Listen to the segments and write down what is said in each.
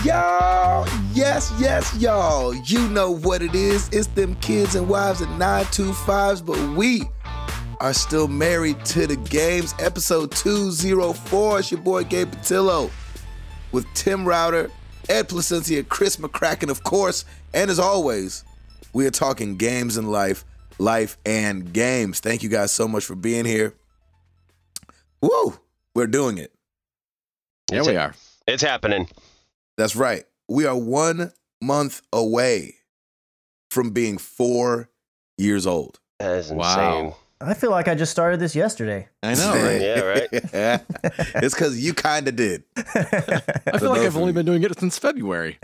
y'all. Yes, y'all. You know what it is. It's them kids and wives at 925s, but we are still married to the games. Episode 204. It's your boy Gabe Patillo with Tim Router, Ed Placencia, Chris McCracken, of course. And as always, we are talking games and life and games. Thank you guys so much for being here. Woo! We're doing it. Yeah, we are. It's happening. That's right. We are 1 month away from being 4 years old. That is insane. Wow. I feel like I just started this yesterday. I know, right? Yeah, right? It's because you kind of did. I feel like I've only been doing it since February.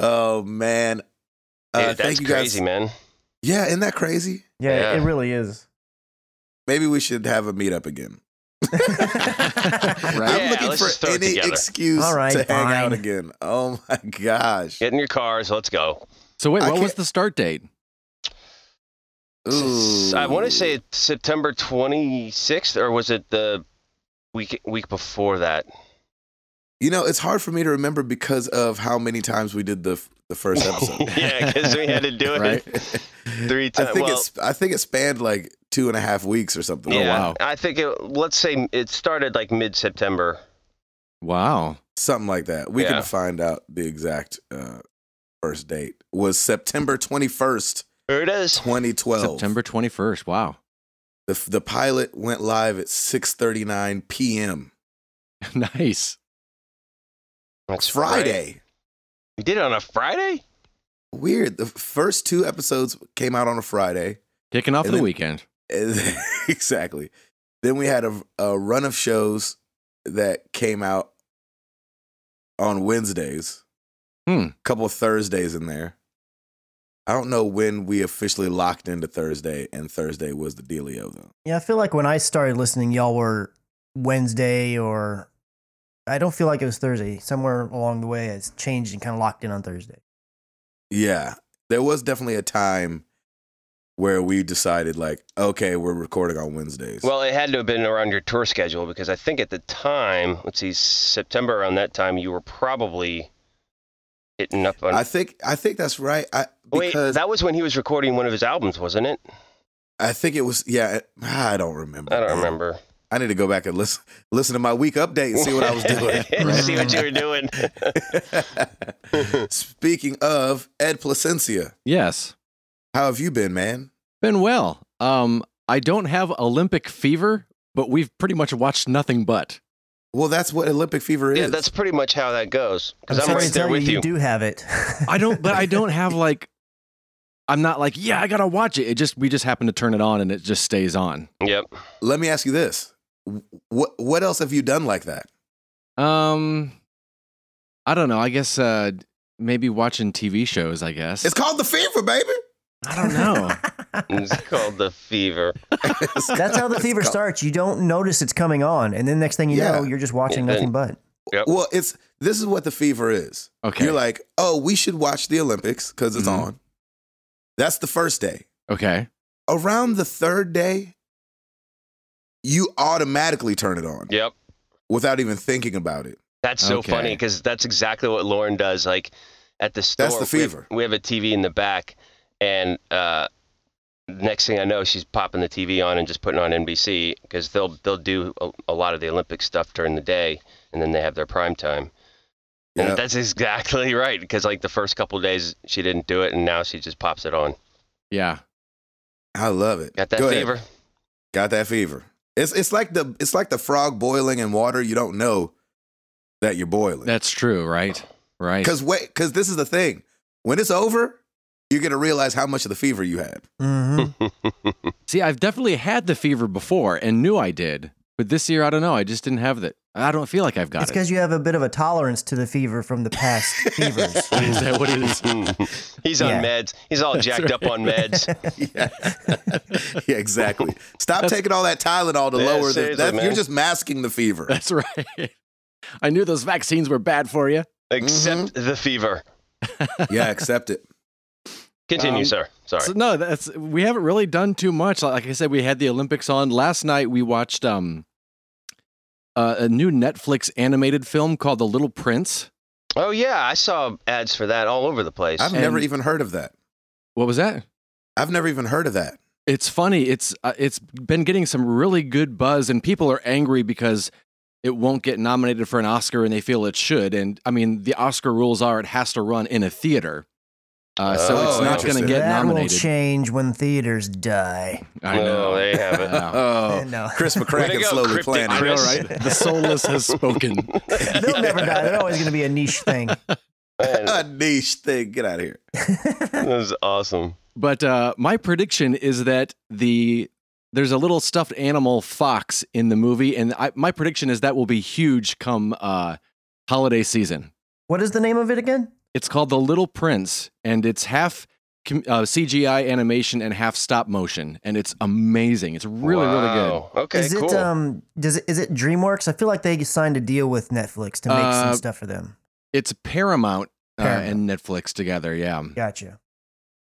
Oh, man. Dude, that's thank you crazy, guys. man. Yeah, isn't that crazy? Yeah, Yeah. it really is. Maybe we should have a meetup again. Right? I'm Yeah, looking let's just for throw it any together. excuse All right, to hang out fine. again. Oh, my gosh. Get in your cars. Let's go. So wait, I what was can't- the start date? Ooh. I want to say it's September 26th, or was it the week before that? You know, it's hard for me to remember because of how many times we did the first episode. Yeah, because we had to do it Right. 3 times. I think it spanned like 2.5 weeks or something. yeah, wow. I think let's say it started like mid-September. Wow. Something like that. We Yeah. can find out the exact first date. Was September 21st, Here it is. 2012. September 21st. Wow. The pilot went live at 6:39 p.m. Nice. That's Friday. right. We did it on a Friday? Weird. The first 2 episodes came out on a Friday. Kicking off And the then- weekend. Exactly. Then we had a run of shows that came out on Wednesdays. Hmm. Couple of Thursdays in there. I don't know when we officially locked into Thursday, and Thursday was the dealio, though. Yeah, I feel like when I started listening, y'all were Wednesday, or I don't feel like it was Thursday. Somewhere along the way, it's changed and kind of locked in on Thursday. Yeah. There was definitely a time where we decided, like, okay, we're recording on Wednesdays. Well, it had to have been around your tour schedule because I think at the time, let's see, September around that time, you were probably hitting up on... I think that's right. Wait, Because that was when he was recording one of his albums, wasn't it? I think it was, yeah, I don't remember. I don't man. remember. I need to go back and listen to my week update and see what I was doing. See what you were doing. Speaking of Ed Placencia, Yes. how have you been, man? Been well. I don't have Olympic fever, but we've pretty much watched nothing but. Well, that's what Olympic fever is. Yeah, that's pretty much how that goes. Because I'm sorry right to there tell with you, you. you do have it. I don't have like, I'm not like, yeah, I gotta watch it. We just happen to turn it on and it just stays on. Yep. Let me ask you this: what else have you done like that? I don't know. I guess maybe watching TV shows. I guess It's called the fever, baby. I don't know. It's called the fever. That's how the fever starts. You don't notice it's coming on, and then next thing you Yeah. know, you're just watching Yeah, nothing but. Yep. Well, this is what the fever is. Okay. You're like, oh, we should watch the Olympics because it's Mhm. on. That's the first day. Okay. Around the third day, you automatically turn it on Yep. without even thinking about it. That's so Okay. funny because that's exactly what Lauren does. Like at the store, That's the fever. We have a TV in the back, and next thing I know, she's popping the TV on and just putting on NBC because they'll do a lot of the Olympic stuff during the day, and then they have their prime time. Yeah. And that's exactly right because like the first couple of days she didn't do it, and now she just pops it on. Yeah. I love it. Got that Go ahead. fever? Got that fever. It's like the frog boiling in water. You don't know that you're boiling. That's true. Right. Right. Because this is the thing. When it's over, you're gonna realize how much of the fever you had. Mm-hmm. See, I've definitely had the fever before and knew I did, but this year I don't know. I just didn't have that. I don't feel like I've got It's it. because you have a bit of a tolerance to the fever from the past fevers. Is that what it is? He's on Yeah. meds. He's all jacked up on meds. Yeah, yeah, exactly. Stop taking all that Tylenol to Yeah, lower seriously, that. man. You're just masking the fever. That's right. I knew those vaccines were bad for you. Except the fever. Yeah, accept it. Continue, sir. Sorry. So no, we haven't really done too much. Like I said, we had the Olympics on last night. We watched a new Netflix animated film called The Little Prince. Oh yeah, I saw ads for that all over the place. I've never even heard of that. What was that? I've never even heard of that. It's funny. It's been getting some really good buzz, and people are angry because it won't get nominated for an Oscar, and they feel it should. And I mean, the Oscar rules are it has to run in a theater, so it's not going to get that nominated. will change when theaters die. I know. There you have it. Oh, No. Chris McCracken slowly cryptic planning. All Chris. right. The soulless has spoken. They'll never die. They're always going to be a niche thing. A niche thing. Get out of here. That was awesome. But my prediction is that there's a little stuffed animal fox in the movie, and my prediction is that will be huge come holiday season. What is the name of it again? It's called The Little Prince, and it's half CGI animation and half stop motion, and it's amazing. It's really, really good. Wow. Okay, Is cool. is it DreamWorks? I feel like they signed a deal with Netflix to make some stuff for them. It's Paramount, Paramount. and Netflix together, yeah. Gotcha.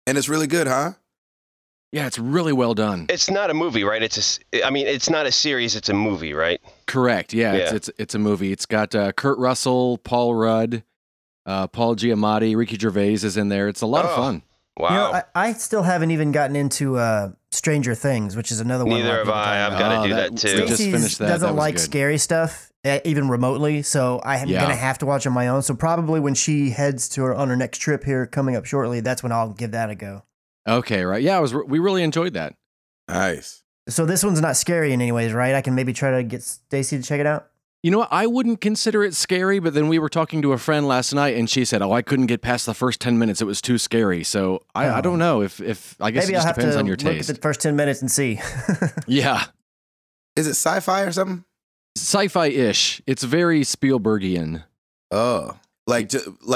And it's really good, huh? Yeah, it's really well done. It's not a movie, right? It's not a series. It's a movie, right? Correct, yeah. Yeah. It's a movie. It's got Kurt Russell, Paul Rudd, Paul Giamatti, Ricky Gervais is in there. It's a lot of fun. Wow. You know, I still haven't even gotten into Stranger Things, which is another one. Neither have I. I've got to do that too. We just Stacey finished that. doesn't That was like good. scary stuff, even remotely, so I'm Yeah. gonna have to watch on my own. So probably when she heads on her next trip here coming up shortly, that's when I'll give that a go. Okay, right. Yeah, we really enjoyed that. Nice. So this one's not scary in any ways, right? I can maybe try to get Stacey to check it out. You know what? I wouldn't consider it scary, but then we were talking to a friend last night, and she said, "Oh, I couldn't get past the first 10 minutes. It was too scary." So I don't know if I guess Maybe it I'll just have depends to on your look taste. at the first 10 minutes and see. Yeah, Is it sci-fi or something? sci-fi-ish. It's very Spielbergian. Oh, like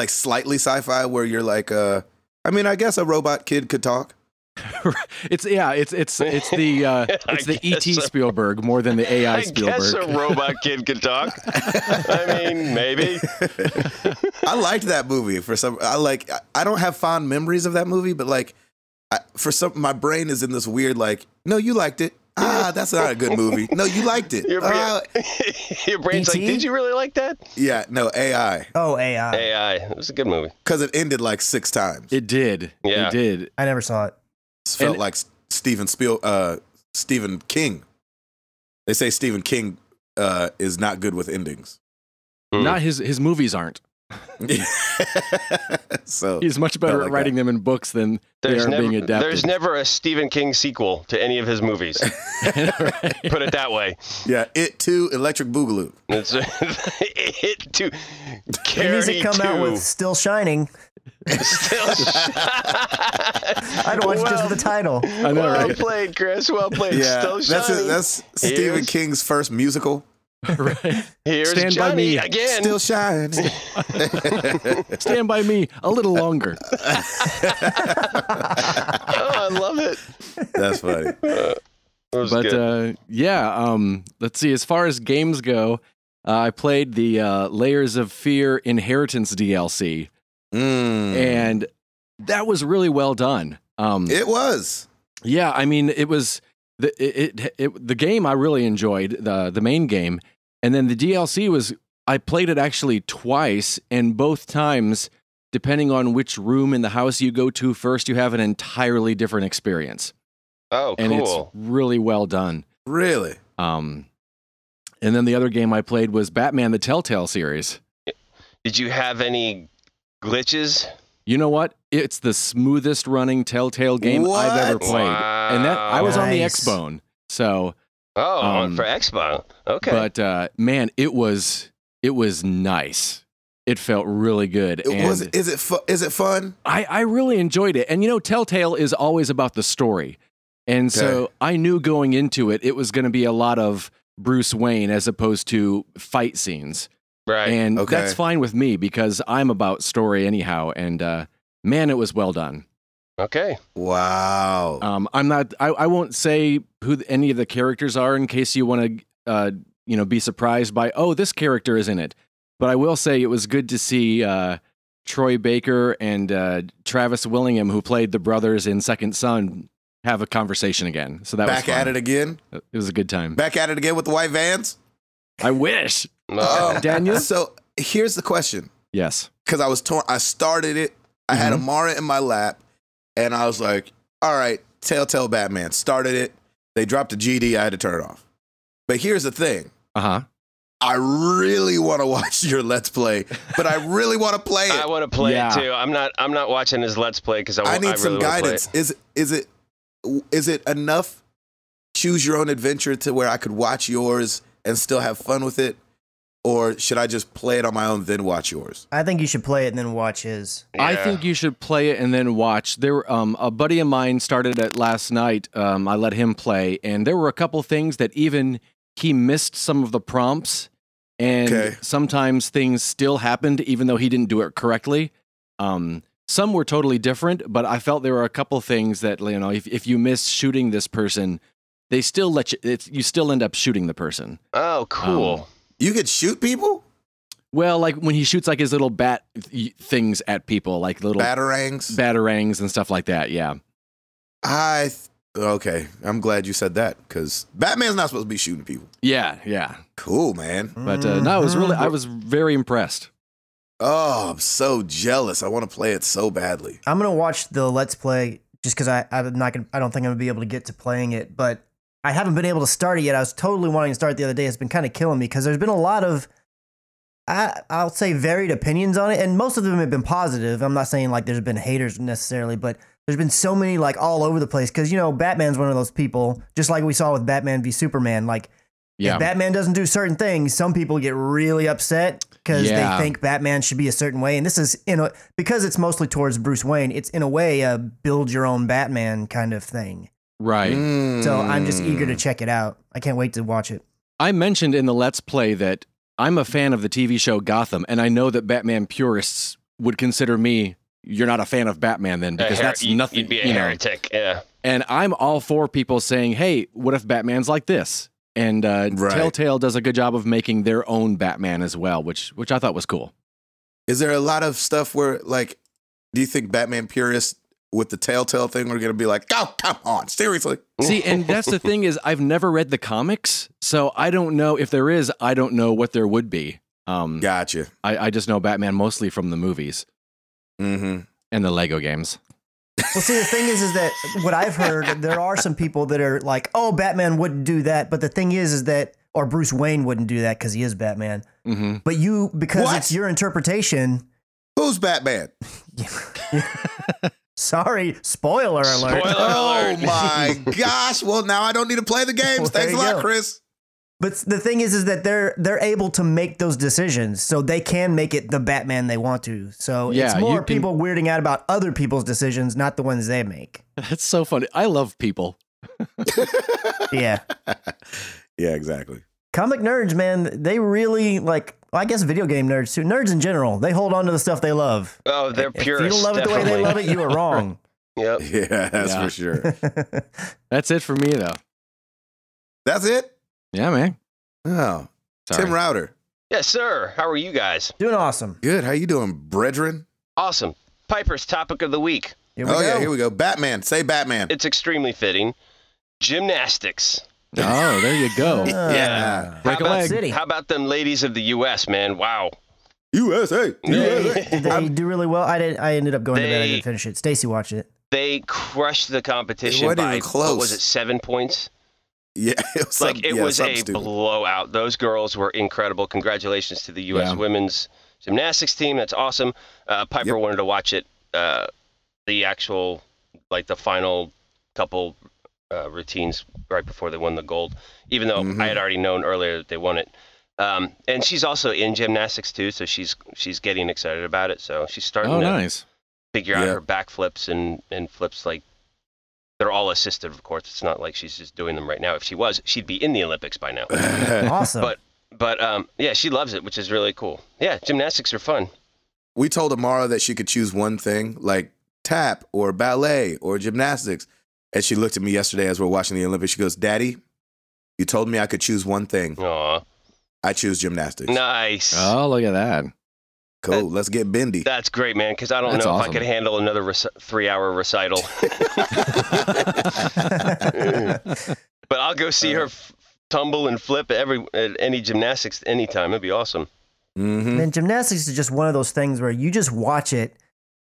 slightly sci-fi, where you're like, I mean, I guess a robot kid could talk. It's the it's the guess ET so. Spielberg more than the AI I Spielberg. guess a robot kid could talk. I mean, maybe. I liked that movie for some. I don't have fond memories of that movie, but like, my brain is in this weird like. No, you liked it. That's not a good movie. No, you liked it. Your brain's like, E.T.? did you really like that? Yeah, no, AI. Oh, AI. AI. It was a good movie. Because it ended like 6 times. It did. Yeah. It did. I never saw it. It felt And- like Stephen King. They say Stephen King is not good with endings. Not his movies aren't. So He's much better like at writing them in books than they are being adapted. There's never a Stephen King sequel to any of his movies. Right. Put it that way. yeah, It Too, Electric Boogaloo. It's it too. It needs Carrie to come out 2. with Still Shining. Still I'd watch just for the title. I know, well right? played, Chris. Well played. Yeah, Still shining. that's Stephen Here's- King's first musical. Right. Here's Stand by Johnny me. again. Still shines. Stand by me a little longer. Oh, I love it. That's funny. That was But good. let's see. As far as games go, I played the Layers of Fear Inheritance DLC, and that was really well done. It was. Yeah, I mean, it was the game I really enjoyed, the main game, and then the DLC was I played it actually twice, and both times, depending on which room in the house you go to first, you have an entirely different experience, Oh, and it's cool. really well done. Really? And then the other game I played was Batman: The Telltale series. Did you have any glitches? You know what? It's the smoothest running Telltale game I've ever What? played, and that I was on the Nice. Xbone, so. Oh, for Expo. Okay. But man, it was nice. It felt really good. Is it fun? I really enjoyed it. And you know, Telltale is always about the story. And so I knew going into it, it was going to be a lot of Bruce Wayne as opposed to fight scenes. right. And Okay. that's fine with me because I'm about story anyhow. And man, it was well done. Okay. Wow. I won't say who any of the characters are in case you want to, be surprised by, oh, this character is in it. But I will say it was good to see Troy Baker and Travis Willingham, who played the brothers in Second Son, have a conversation again. So that was Back fun. at it again? It was a good time. Back at it again with the white vans? I wish. Okay. Daniel? So here's the question. Yes. Because I was torn. I started it. I had Amara in my lap, and I was like, all right, Telltale Batman. Started it. They dropped a GD. I had to turn it off. But here's the thing. Uh-huh. I really want to watch your Let's Play, but I really want to play it. I want to play it too. I'm not watching his Let's Play because I need some really guidance. Is it enough choose your own adventure to where I could watch yours and still have fun with it? Or should I just play it on my own, then watch yours? I think you should play it and then watch his. Yeah. I think you should play it and then watch. There, a buddy of mine started it last night. I let him play, and there were a couple things that even he missed some of the prompts, and sometimes things still happened even though he didn't do it correctly. Some were totally different, but I felt there were a couple things that, you know, if you miss shooting this person, they still let you. You still end up shooting the person. Oh, cool. You could shoot people? Well, like when he shoots like his little bat things at people, like little batarangs and stuff like that. Yeah. Okay. I'm glad you said that because Batman's not supposed to be shooting people. Yeah. Yeah. Cool, man. But no, I was very impressed. Oh, I'm so jealous. I want to play it so badly. I'm gonna watch the Let's Play just because I don't think I'm gonna be able to get to playing it, but I haven't been able to start it yet. I was totally wanting to start the other day. It's been kind of killing me because there's been a lot of, I'll say, varied opinions on it, and most of them have been positive. I'm not saying like there's been haters necessarily, but there's been so many like all over the place because, you know, Batman's one of those people, just like we saw with Batman v Superman. Like, if Batman doesn't do certain things, some people get really upset because they think Batman should be a certain way. And this is, because it's mostly towards Bruce Wayne, it's in a way a build your own Batman kind of thing. Right. So I'm just eager to check it out. I can't wait to watch it. I mentioned in the Let's Play that I'm a fan of the TV show Gotham, and I know that Batman purists would consider me, you're not a fan of Batman then, because that's nothing. You'd be a heretic, yeah. And I'm all for people saying, hey, what if Batman's like this? And Telltale does a good job of making their own Batman as well, which I thought was cool. Is there a lot of stuff where, like, do you think Batman purists with the Telltale thing are going to be like, oh, come on, seriously? See, and that's the thing is I've never read the comics, so I don't know if there is, I don't know what there would be. Gotcha. I just know Batman mostly from the movies and the Lego games. Well, see, the thing is that what I've heard, there are some people that are like, oh, Batman wouldn't do that. But the thing is that, or Bruce Wayne wouldn't do that because he is Batman. But because it's your interpretation. Who's Batman? Sorry, spoiler alert. Oh my gosh. Well, now I don't need to play the games. Thanks a lot, Chris. But the thing is that they're able to make those decisions, so they can make it the Batman they want to. So it's more people weirding out about other people's decisions, not the ones they make. That's so funny. I love people. Yeah. Yeah, exactly. Comic nerds, man, they really like. Well, I guess video game nerds too. Nerds in general, they hold on to the stuff they love. Oh, they're pure. If you don't love it the way they love it, you are wrong. Yep. Yeah, that's for sure. That's it for me, though. That's it? Yeah, man. Oh, Sorry. Tim Router. Yes, sir. How are you guys? Doing awesome. Good. How you doing, brethren? Awesome. Piper's topic of the week. Yeah, here we go. Batman. Say Batman. It's extremely fitting. Gymnastics. Oh, there you go. Yeah. Break a leg. City. How about them ladies of the U.S., man? Wow. USA. USA. Did they do really well? I ended up going to bed. I didn't finish it. Stacy watched it. They crushed the competition wasn't by, even close. what was it, 7 points? Yeah, it was it was a blowout. Those girls were incredible. Congratulations to the U.S. women's gymnastics team. That's awesome. Piper wanted to watch it, the actual, like the final couple routines right before they won the gold, even though I had already known earlier that they won it. And she's also in gymnastics too, so she's getting excited about it. So she's starting to figure out her backflips and flips. Like, they're all assisted, of course. It's not like she's just doing them right now. If she was, she'd be in the Olympics by now. Awesome. But yeah, she loves it, which is really cool. Yeah, gymnastics are fun. We told Amara that she could choose one thing, like tap or ballet or gymnastics. And she looked at me yesterday as we were watching the Olympics. She goes, Daddy, you told me I could choose one thing. Aw. I choose gymnastics. Nice. Oh, look at that. Cool. Let's get bendy. That's great, man, because I don't That's know awesome. if I could handle another 3-hour recital. But I'll go see her tumble and flip at any gymnastics anytime. It'd be awesome. Mm-hmm. And gymnastics is just one of those things where you just watch it.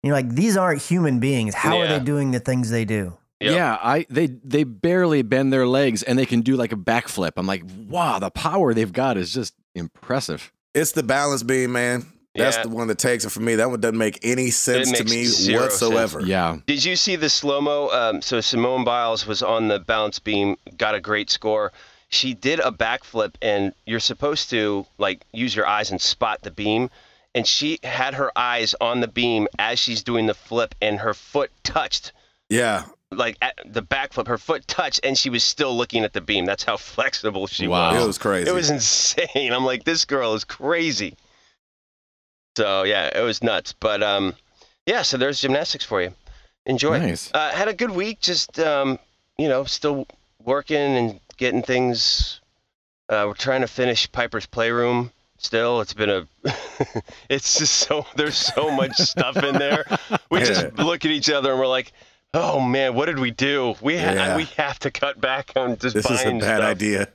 You're like, these aren't human beings. How are they doing the things they do? Yep. Yeah, they barely bend their legs and they can do like a backflip. I'm like, wow, the power they've got is just impressive. It's the balance beam, man. That's the one that takes it for me. That one doesn't make any sense to me whatsoever. Sense. Yeah. Did you see the slow-mo? So Simone Biles was on the balance beam, got a great score. She did a backflip, and you're supposed to like use your eyes and spot the beam. And she had her eyes on the beam as she's doing the flip, and her foot touched. Yeah. Like at the backflip, her foot touched, and she was still looking at the beam. That's how flexible she Wow. was. It was crazy. It was insane. I'm like, this girl is crazy. So yeah, it was nuts. But yeah. So there's gymnastics for you. Enjoy. Nice. Had a good week. Just still working and getting things. We're trying to finish Piper's Playroom. Still, it's been it's just there's so much stuff in there. We just look at each other and we're like, oh man, what did we do? We have to cut back on just This buying is a bad stuff. idea.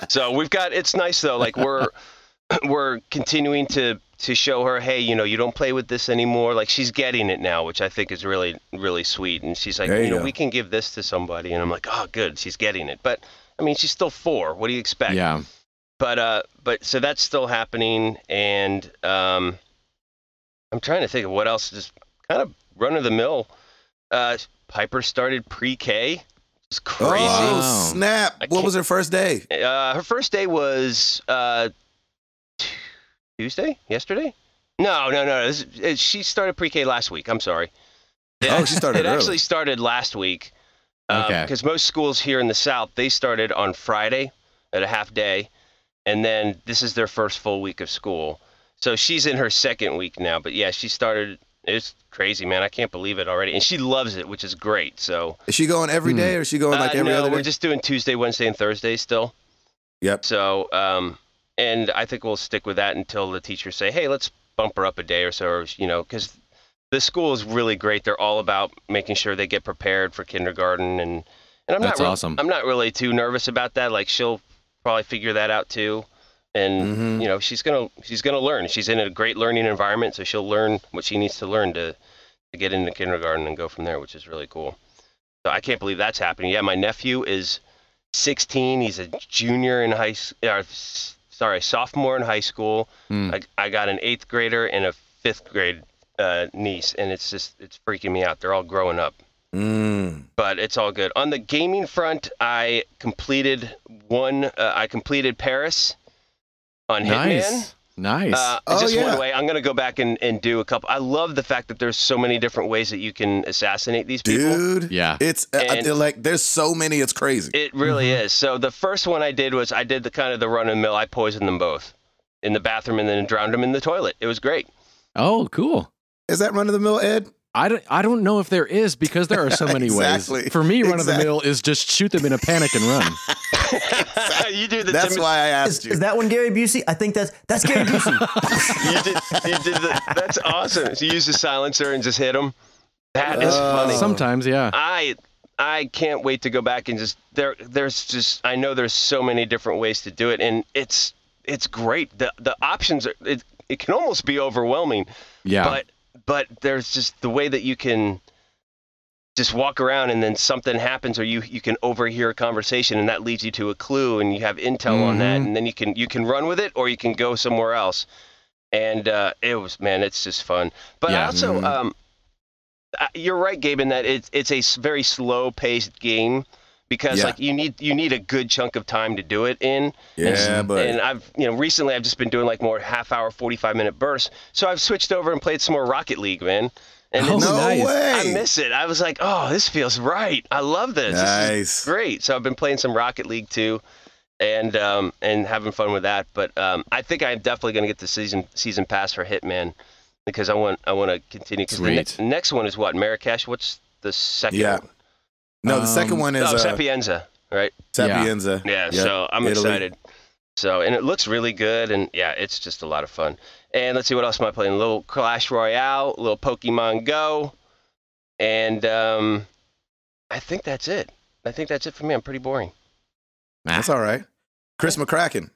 So it's nice though. Like we're continuing to show her, hey, you don't play with this anymore. Like she's getting it now, which I think is really, really sweet. And she's like, we can give this to somebody. And I'm like, oh, good, she's getting it. But I mean, she's still 4. What do you expect? Yeah. But so that's still happening, and I'm trying to think of what else. Just kind of run of the mill. Piper started pre-K. It's crazy. Oh, Wow. snap. What was her first day? Her first day was Tuesday? Yesterday? No. She started pre-K last week. I'm sorry. She started It early. actually started last week. Okay. Because most schools here in the South, they started on Friday at a half day. And then this is their first full week of school. So she's in her second week now. But yeah, she started. It's crazy, man. I can't believe it already. And she loves it, which is great. So Is she going every day or is she going like every other day? we're just doing Tuesday, Wednesday, and Thursday still. Yep. So, and I think we'll stick with that until the teachers say, hey, let's bump her up a day or so, because the school is really great. They're all about making sure they get prepared for kindergarten. And I'm That's not awesome. I'm not really too nervous about that. Like she'll probably figure that out too. And, she's going to learn. She's in a great learning environment. So she'll learn what she needs to learn to get into kindergarten and go from there, which is really cool. So I can't believe that's happening. Yeah. My nephew is 16. He's a junior in sophomore in high school. I got an 8th grader and a 5th grade niece, and it's freaking me out. They're all growing up. But it's all good. On the gaming front, I completed Paris on Hitman. Nice. One way. I'm going to go back and do a couple. I love the fact that there's so many different ways that you can assassinate these people. Dude. Yeah. It's like there's so many, it's crazy. It really is. So the first one I did was the kind of the run of the mill. I poisoned them both in the bathroom and then drowned them in the toilet. It was great. Oh, cool. Is that run of the mill, Ed? I don't know if there is because there are so many Exactly. ways. For me, run of the mill is just shoot them in a panic and run. You do the That's why I asked you. Is that one Gary Busey? I think that's Gary Busey. you did that's awesome. So you use the silencer and just hit them. That is funny. Sometimes, yeah. I can't wait to go back and I know there's so many different ways to do it, and it's great. The options it can almost be overwhelming. Yeah. But there's just the way that you can just walk around and then something happens, or you can overhear a conversation and that leads you to a clue and you have intel on that, and then you can run with it or you can go somewhere else. And it's just fun. But Yeah. also, you're right, Gabe, in that it's a very slow paced game. Because like you need a good chunk of time to do it in. Yeah, and I've recently I've just been doing like more half-hour, 45-minute bursts. So I've switched over and played some more Rocket League, man. And Oh, No nice. way. I miss it. I was like, oh, this feels right. I love this. Nice. This is great. So I've been playing some Rocket League too, and having fun with that. But I think I'm definitely going to get the season pass for Hitman because I want to continue. Because the next one is what, Marrakesh? What's the second one? No, the second one is Sapienza, right? Sapienza. Yeah, Yep. so I'm Italy. excited. So, and it looks really good, and yeah, it's just a lot of fun. And let's see, what else am I playing? A little Clash Royale, a little Pokemon Go, and I think that's it. I think that's it for me. I'm pretty boring. That's all right. Chris McCracken.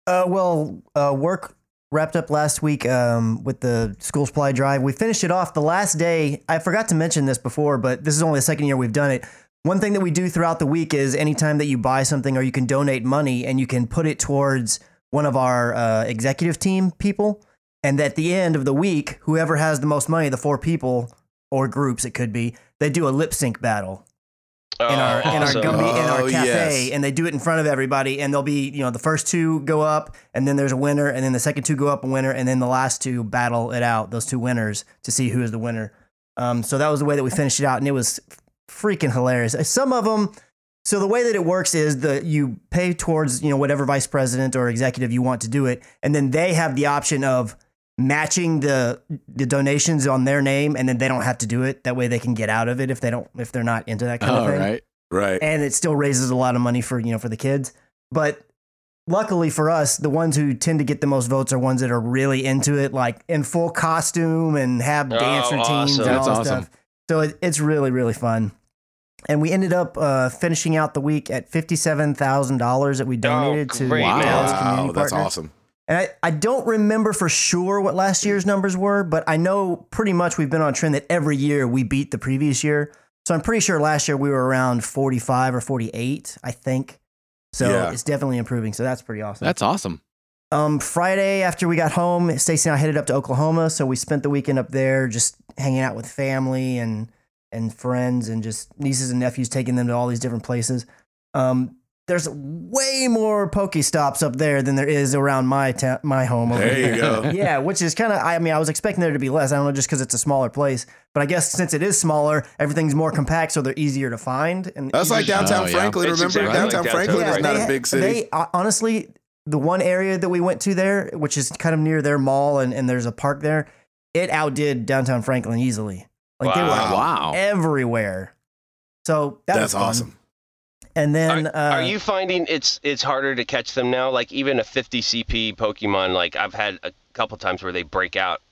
Work wrapped up last week with the school supply drive. We finished it off the last day. I forgot to mention this before, but this is only the second year we've done it. One thing that we do throughout the week is anytime that you buy something or you can donate money and you can put it towards one of our executive team people. And at the end of the week, whoever has the most money, the 4 people or groups it could be, they do a lip sync battle. In our cafe, yes. And they do it in front of everybody, and they'll be, the first 2 go up, and then there's a winner, and then the second 2 go up a winner, and then the last 2 battle it out, those 2 winners, to see who is the winner. So that was the way that we finished it out, and it was freaking hilarious. Some of them, so the way that it works is you pay towards, whatever vice president or executive you want to do it, and then they have the option of matching the donations on their name, and then they don't have to do it. That way they can get out of it if they're not into that kind of thing. Right. And it still raises a lot of money for the kids. But luckily for us, the ones who tend to get the most votes are ones that are really into it, like in full costume and have dance routines and all that stuff. So it's really, really fun. And we ended up finishing out the week at $57,000 that we donated to Dallas Community Partners. That's awesome. And I don't remember for sure what last year's numbers were, but I know pretty much we've been on a trend that every year we beat the previous year. So I'm pretty sure last year we were around 45 or 48, I think. So it's definitely improving. So that's pretty awesome. That's awesome. Friday after we got home, Stacey and I headed up to Oklahoma. So we spent the weekend up there just hanging out with family and friends and just nieces and nephews, taking them to all these different places. There's way more Pokestops up there than there is around my home. Over there you go. Yeah, which is kind of, I was expecting there to be less. I don't know, just because it's a smaller place. But I guess since it is smaller, everything's more compact, so they're easier to find. And that's like downtown Franklin. It's remember, exactly downtown like Franklin downtown is not a big city. Honestly, the one area that we went to there, which is kind of near their mall, and there's a park there, it outdid downtown Franklin easily. Like they were everywhere. So that's awesome. And then, are you finding it's harder to catch them now? Like even a 50 CP Pokemon, like I've had a couple times where they break out.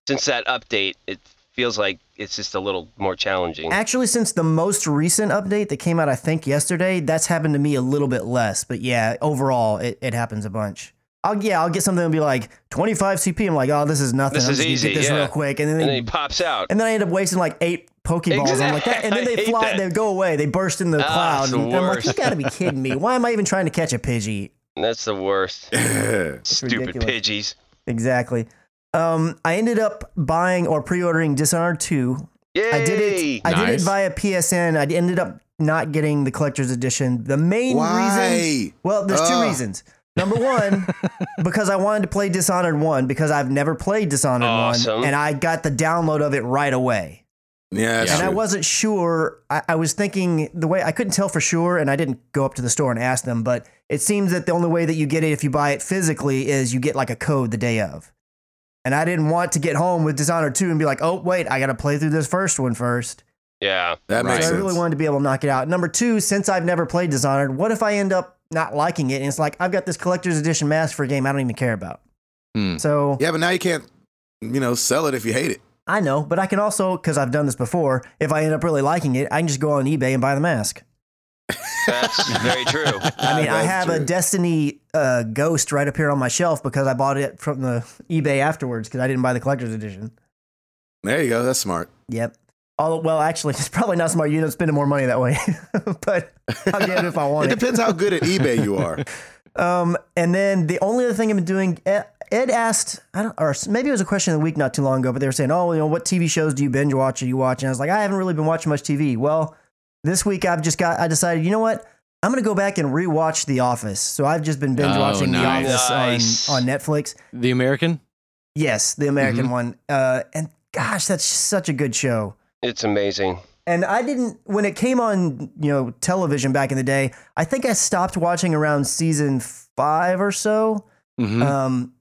Since that update, it feels like it's just a little more challenging. Actually, since the most recent update that came out, I think yesterday, that's happened to me a little bit less. But yeah, overall, it happens a bunch. I'll get something and be like 25 CP. I'm like, oh, this is nothing. This is easy. Get this real quick, and then he pops out. And then I end up wasting like 8 Pokeballs. Exactly. I'm like that, and then they fly. They go away. They burst in the cloud. And I'm like, you got to be kidding me. Why am I even trying to catch a Pidgey? That's the worst. Stupid Pidgeys. Exactly. I ended up buying or pre-ordering Dishonored 2. Yay! I did it via PSN. I ended up not getting the collector's edition. The main reason, well, there's 2 reasons. Number 1, because I wanted to play Dishonored 1 because I've never played Dishonored 1, and I got the download of it right away. Yeah, and I wasn't sure. I was thinking the way I couldn't tell for sure, and I didn't go up to the store and ask them. But it seems that the only way that you get it if you buy it physically is you get like a code the day of. And I didn't want to get home with Dishonored 2 and be like, oh wait, I got to play through this first one first. Yeah, that makes sense. I really wanted to be able to knock it out. Number 2, since I've never played Dishonored, what if I end up not liking it? And it's like I've got this collector's edition mask for a game I don't even care about. So yeah, but now you can't, sell it if you hate it. I know, but I can also, because I've done this before, if I end up really liking it, I can just go on eBay and buy the mask. That's very true. I have a Destiny Ghost right up here on my shelf because I bought it from the eBay afterwards because I didn't buy the collector's edition. There you go. That's smart. Yep. Well, actually, it's probably not smart. You end up spending more money that way, but I'll get it if I want it. It depends how good at eBay you are. And then the only other thing I've been doing, Ed asked, or maybe it was a question of the week not too long ago, but they were saying, oh, what TV shows do you binge watch or you watch? And I was like, I haven't really been watching much TV. Well, this week I decided, you know what? I'm going to go back and rewatch The Office. So I've just been binge watching The Office on Netflix. The American? Yes, the American one. And gosh, that's such a good show. It's amazing. And I didn't, when it came on, television back in the day, I think I stopped watching around season 5 or so. And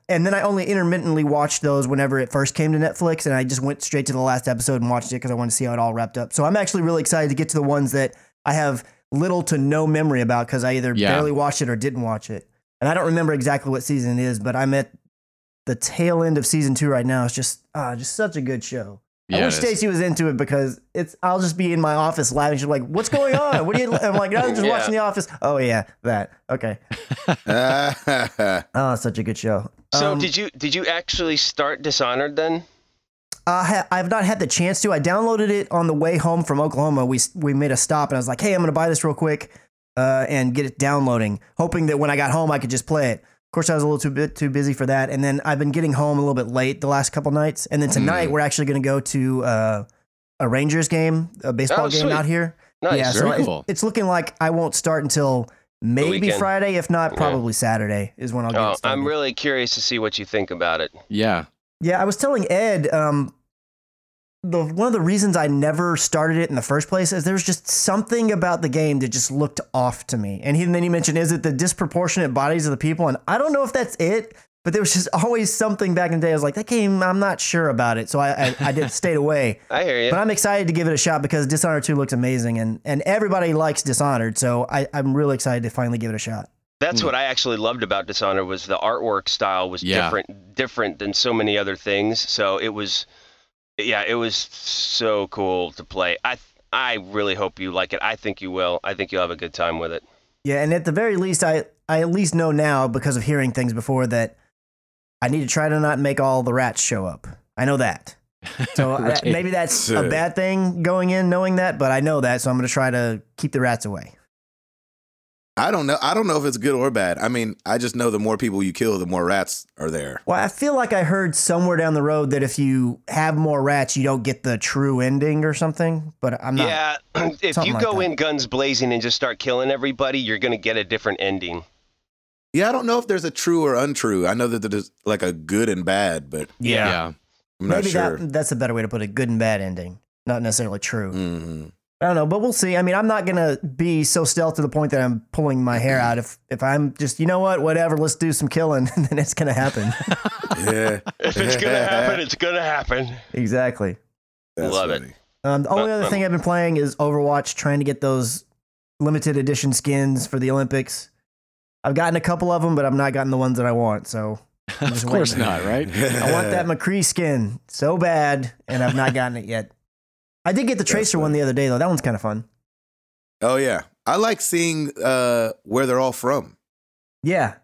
then I only intermittently watched those whenever it first came to Netflix, and I just went straight to the last episode and watched it because I wanted to see how it all wrapped up. So I'm actually really excited to get to the ones that I have little to no memory about because I either barely watched it or didn't watch it. And I don't remember exactly what season it is, but I'm at the tail end of season 2 right now. It's just such a good show. I wish Stacy was into it because I'll just be in my office laughing. She's like, "What's going on? What are you?" I'm like, "I'm just watching The Office." Oh yeah, that. Okay. Oh, such a good show. So did you actually start Dishonored then? I've not had the chance to. I downloaded it on the way home from Oklahoma. We made a stop and I was like, "Hey, I'm going to buy this real quick and get it downloading," hoping that when I got home I could just play it. Of course, I was a little too busy for that. And then I've been getting home a little bit late the last couple nights. And then tonight we're actually going to go to a Rangers game, a baseball game sweet. out here. Nice. Yeah, Very so cool. it's looking like I won't start until maybe Friday, if not probably Saturday is when I'll get started. I'm really curious to see what you think about it. Yeah. Yeah, I was telling Ed, one of the reasons I never started it in the first place is there was just something about the game that just looked off to me. And then he mentioned, is it the disproportionate bodies of the people? And I don't know if that's it, but there was just always something back in the day. I was like, that game, I'm not sure about it. So I stayed away. I hear you. But I'm excited to give it a shot because Dishonored 2 looks amazing. And everybody likes Dishonored. So I'm really excited to finally give it a shot. That's what I actually loved about Dishonored was the artwork style was different than so many other things. So it was so cool to play. I really hope you like it. I think you will. I think you'll have a good time with it. Yeah, and at the very least, I at least know now because of hearing things before that I need to try to not make all the rats show up. I know that. So Right. maybe that's a bad thing going in knowing that, but I know that, so I'm going to try to keep the rats away. I don't know if it's good or bad. I mean, I just know the more people you kill, the more rats are there. Well, I feel like I heard somewhere down the road that if you have more rats, you don't get the true ending or something, but I'm not. Yeah, if you go in guns blazing and just start killing everybody, you're going to get a different ending. Yeah, I don't know if there's a true or untrue. I know that there's like a good and bad, but Yeah. I'm not Maybe sure. that's a better way to put it, good and bad ending, not necessarily true. Mm-hmm. I don't know, but we'll see. I mean, I'm not going to be so stealth to the point that I'm pulling my hair out. If I'm just, you know what, whatever, let's do some killing, then it's going to happen. Yeah. If it's going to happen, it's going to happen. Exactly. That's Love funny. it. The only other thing I've been playing is Overwatch, trying to get those limited edition skins for the Olympics. I've gotten a couple of them, but I've not gotten the ones that I want, so I'm just Of course waiting. not, right? I want that McCree skin so bad, and I've not gotten it yet. I did get the Tracer one the other day, though. That one's kind of fun. Oh, yeah. I like seeing where they're all from. Yeah.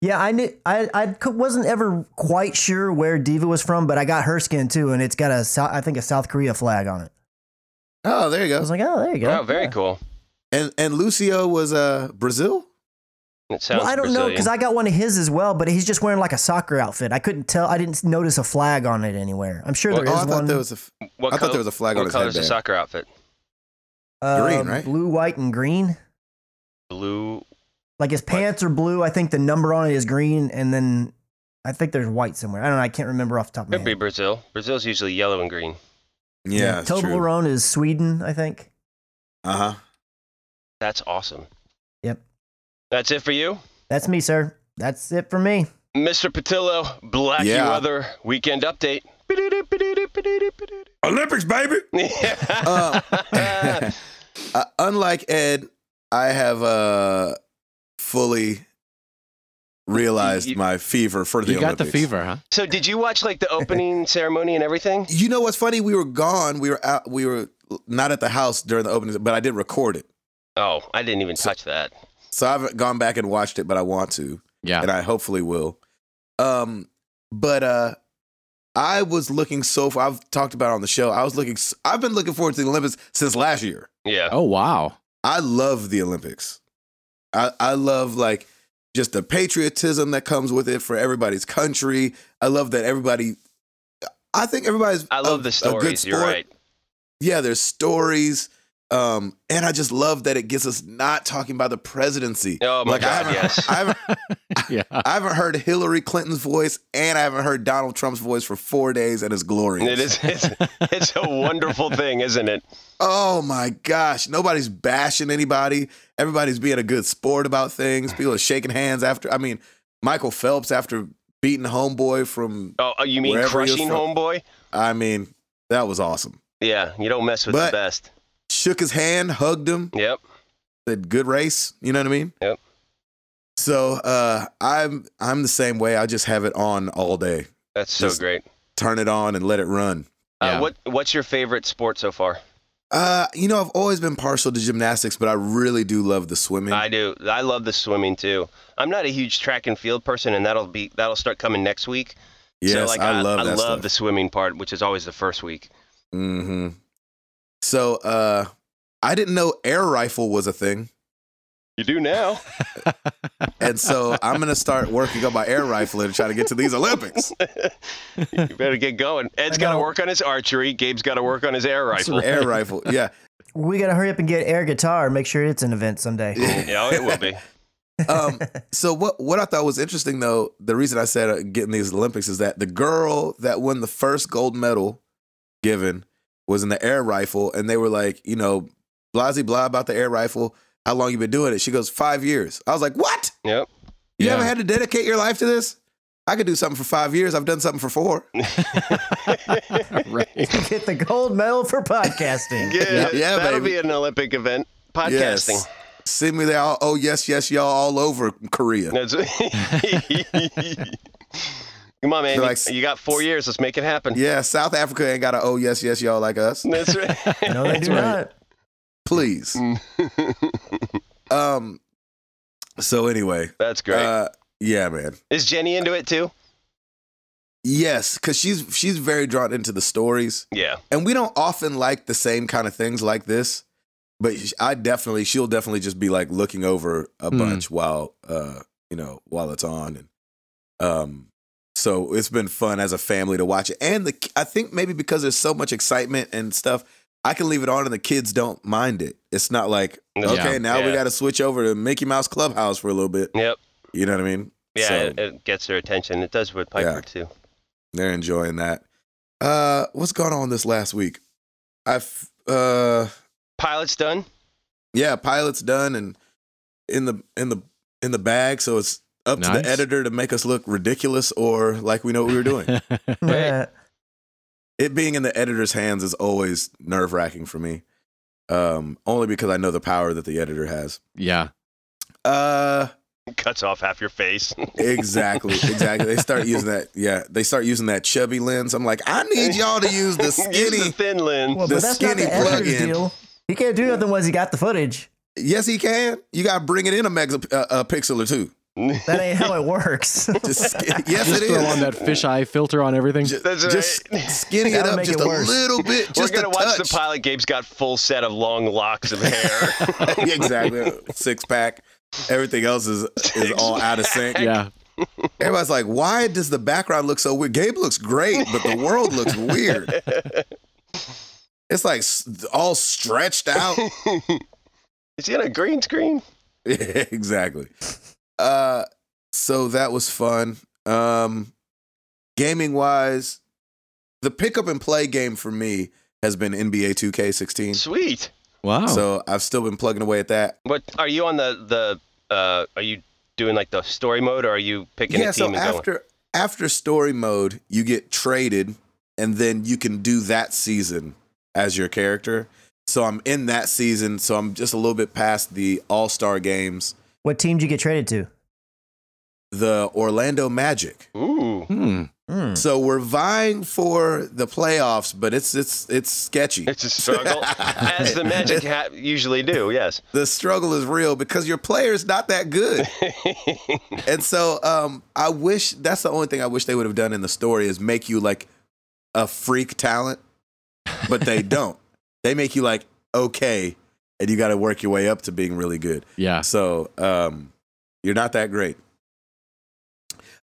Yeah, I wasn't ever quite sure where Diva was from, but I got her skin, too, and it's got a South Korea flag on it. Oh, there you I go. was like, oh, there you go. Oh, very cool. And Lucio was Brazil? It sounds Well, I don't know, Brazilian. because I got one of his as well, but he's just wearing like a soccer outfit. I couldn't tell. I didn't notice a flag on it anywhere. I'm sure there is I one. thought there was What I thought there was a flag on his color's the headband. soccer outfit? Green, right? Blue, white, and green. Blue. Like his pants are blue. I think the number on it is green, and then I think there's white somewhere. I don't know. I can't remember off the top of my Could be head. Brazil. Brazil's usually yellow and green. Yeah, it's true. Toblerone is Sweden, I think. Uh-huh. That's awesome. Yep. That's it for you? That's me, sir. That's it for me. Mr. Patillo, Black Yeah. Weather Weekend Update. Olympics, baby! Unlike Ed, I have fully realized my fever for the You got Olympics. the fever, huh? So did you watch like the opening ceremony and everything? You know what's funny? We were gone. We were out. We were not at the house during the opening, but I did record it. Oh, I didn't even touch that. So I haven't gone back and watched it, but I want to, Yeah. and I hopefully will. But I was looking I've talked about it on the show. I've been looking forward to the Olympics since last year. Yeah. Oh, wow. I love the Olympics. I love like just the patriotism that comes with it for everybody's country. I love that I think everybody's I love the a good stories. You're sport. right. Yeah, there's stories. And I just love that it gets us not talking about the presidency. Oh my God, yes. Yeah. I haven't heard Hillary Clinton's voice, and I haven't heard Donald Trump's voice for 4 days, and it's glorious. It is. It's a wonderful thing, isn't it? Oh my gosh. Nobody's bashing anybody. Everybody's being a good sport about things. People are shaking hands after. I mean, Michael Phelps after beating Homeboy from. Oh, you mean wherever he was crushing from. Homeboy? I mean, that was awesome. Yeah, you don't mess with the best. Shook his hand, hugged him. Yep. Said good race. You know what I mean? Yep. So I'm the same way. I just have it on all day. That's so Just great. Turn it on and let it run. Yeah. What's your favorite sport so far? I've always been partial to gymnastics, but I really do love the swimming. I do. I love the swimming too. I'm not a huge track and field person, and that'll start coming next week. Yes, so, I love that I love stuff. the swimming part, which is always the first week. Mm-hmm. So, I didn't know air rifle was a thing. You do now. And so I'm going to start working on my air rifle and try to get to these Olympics. You better get going. Ed's got to work on his archery. Gabe's got to work on his air rifle. Air rifle, yeah. We got to hurry up and get air guitar and make sure it's an event someday. Yeah, it will be. So what I thought was interesting, though, the reason I said getting these Olympics is that the girl that won the first gold medal given was in the air rifle, and they were like, blah, blah about the air rifle. How long you been doing it? She goes, 5 years. I was like, what? Yep. You Yeah. ever had to dedicate your life to this? I could do something for 5 years. I've done something for 4. Right. Get the gold medal for podcasting. Yeah, that'll baby. be an Olympic event. Podcasting. Yes. Send me there. Oh, yes, y'all all over Korea. That's Come on, man. Like- You got 4 years. Let's make it happen. Yeah, South Africa ain't got a oh, yes, y'all like us. That's right. No, they do right. not. Please. So anyway. That's great. Yeah, man. Is Jenny into it too? Yes, because she's very drawn into the stories. Yeah. And we don't often like the same kind of things like this. But she'll definitely just be like looking over a bunch while it's on. And so it's been fun as a family to watch it. And I think maybe because there's so much excitement and stuff, I can leave it on and the kids don't mind it. It's not like, okay, now we got to switch over to Mickey Mouse Clubhouse for a little bit. Yep. You know what I mean? Yeah, So it gets their attention. It does with Piper too. they're enjoying that. What's going on this last week? Pilot's done. Yeah, pilot's done and in the bag, so it's up to Nice. the editor to make us look ridiculous or like we know what we were doing. Yeah. It being in the editor's hands is always nerve-wracking for me. Only because I know the power that the editor has. Yeah. Cuts off half your face. Exactly. They start using that. Yeah, they start using that chubby lens. I'm like, I need y'all to use the Use skinny. the thin lens. Well, The but that's not skinny the editor's plug-in. deal. He can't do nothing once he got the footage. Yes, he can. You got to bring it in a pixel or two. That ain't how it works. Yes, Just it throw is. on that fisheye filter on everything. That's Just right. skinny it That'll up make just it a worse. little bit. We're Just gonna a watch touch. the pilot. Gabe's got full set of long locks of hair. Exactly. 6-pack. Everything else is all out of sync. Yeah. Everybody's like, why does the background look so weird? Gabe looks great, but the world looks weird. It's like all stretched out. Is he on a green screen? Exactly. So that was fun. Gaming wise, the pick up and play game for me has been NBA 2K16. Sweet. Wow. So I've still been plugging away at that. What are you on the are you doing like the story mode, or are you picking a team and going? After story mode, you get traded, and then you can do that season as your character. So I'm in that season, so I'm just a little bit past the All-Star games. What team did you get traded to? The Orlando Magic. Ooh. So we're vying for the playoffs, but it's sketchy. It's a struggle, as the Magic usually do. Yes. The struggle is real because your player's not that good. And so I wish that's the only thing I wish they would have done in the story is make you like a freak talent, but they don't. They make you like okay, and you got to work your way up to being really good. yeah. So you're not that great.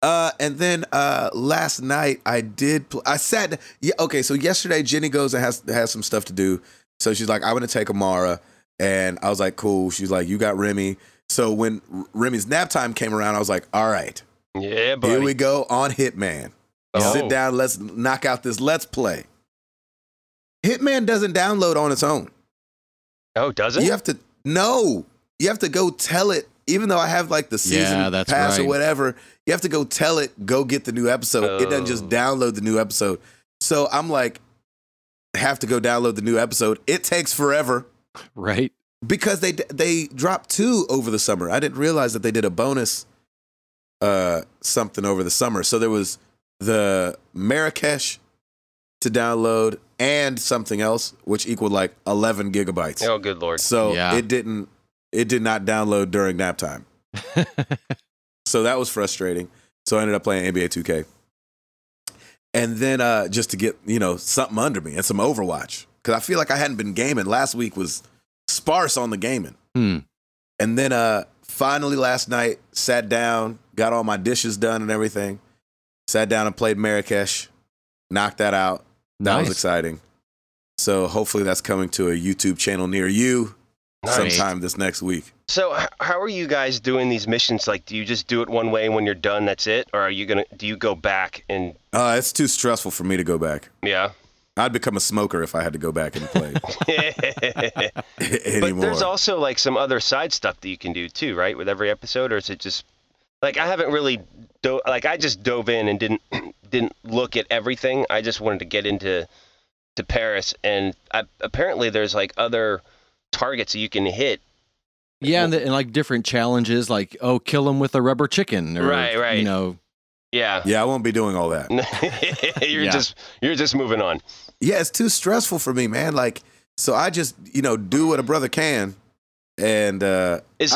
And then last night I did. I sat. Yeah, okay. So yesterday Jenny goes and has some stuff to do. So she's like, I'm gonna take Amara, and I was like, cool. She's like, you got Remy. So when Remy's nap time came around, I was like, all right, Yeah, buddy. here we go on Hitman. Oh. Sit down. Let's knock out this Let's Play. Hitman doesn't download on its own. Oh, does it? You have to You have to go tell it. Even though I have like the season that's pass or right. whatever, you have to go tell it, go get the new episode. It doesn't just Oh. download the new episode. So I'm like, have to go download the new episode. It takes forever Right. because they dropped 2 over the summer. I didn't realize that they did a bonus something over the summer. So there was the Marrakesh to download, and something else, which equaled like 11 gigabytes. Oh, good Lord. So Yeah. it did not download during nap time. So that was frustrating. So I ended up playing NBA 2K. And then just to get, something under me and some Overwatch. Because I feel like I hadn't been gaming. Last week was sparse on the gaming. Hmm. And then finally last night, sat down, got all my dishes done and everything. Sat down and played Marrakesh. Knocked that out. That was Nice. exciting. So hopefully that's coming to a YouTube channel near you sometime this next week. So how are you guys doing these missions? Like, do you just do it one way and when you're done, that's it? Or do you go back and... It's too stressful for me to go back. Yeah. I'd become a smoker if I had to go back and play anymore. But there's also like some other side stuff that you can do too, right? With every episode, or is it just like I haven't really I just dove in and didn't look at everything. I just wanted to get into Paris, and apparently there's like other targets that you can hit. Yeah, and like different challenges, like kill them with a rubber chicken, or Right. Yeah. Yeah, I won't be doing all that. You're just moving on. Yeah, it's too stressful for me, man. Like, so I just, do what a brother can. And Is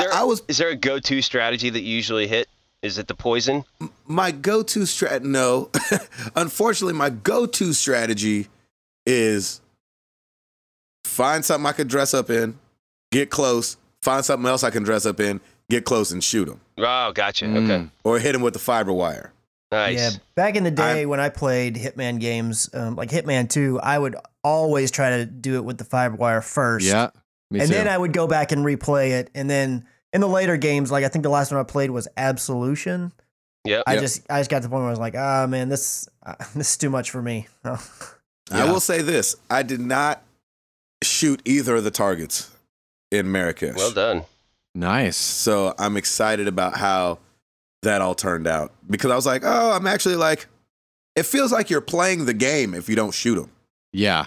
there a go-to strategy that you usually hit? Is it the poison? My go-to no. Unfortunately, my go-to strategy is find something I could dress up in, get close, find something else I can dress up in, get close and shoot them. Oh, gotcha. Okay. Or hit them with the fiber wire. Nice. Yeah, back in the day when I played Hitman games, like Hitman 2, I would always try to do it with the fiber wire first. Yeah, me and too. then I would go back and replay it. And then in the later games, like I think the last one I played was Absolution. Yep. I just got to the point where I was like, man, this is too much for me. I will say this. I did not shoot either of the targets in Marrakesh. Well done. Nice. So I'm excited about how that all turned out. Because I was like, I'm actually like, it feels like you're playing the game if you don't shoot them. Yeah.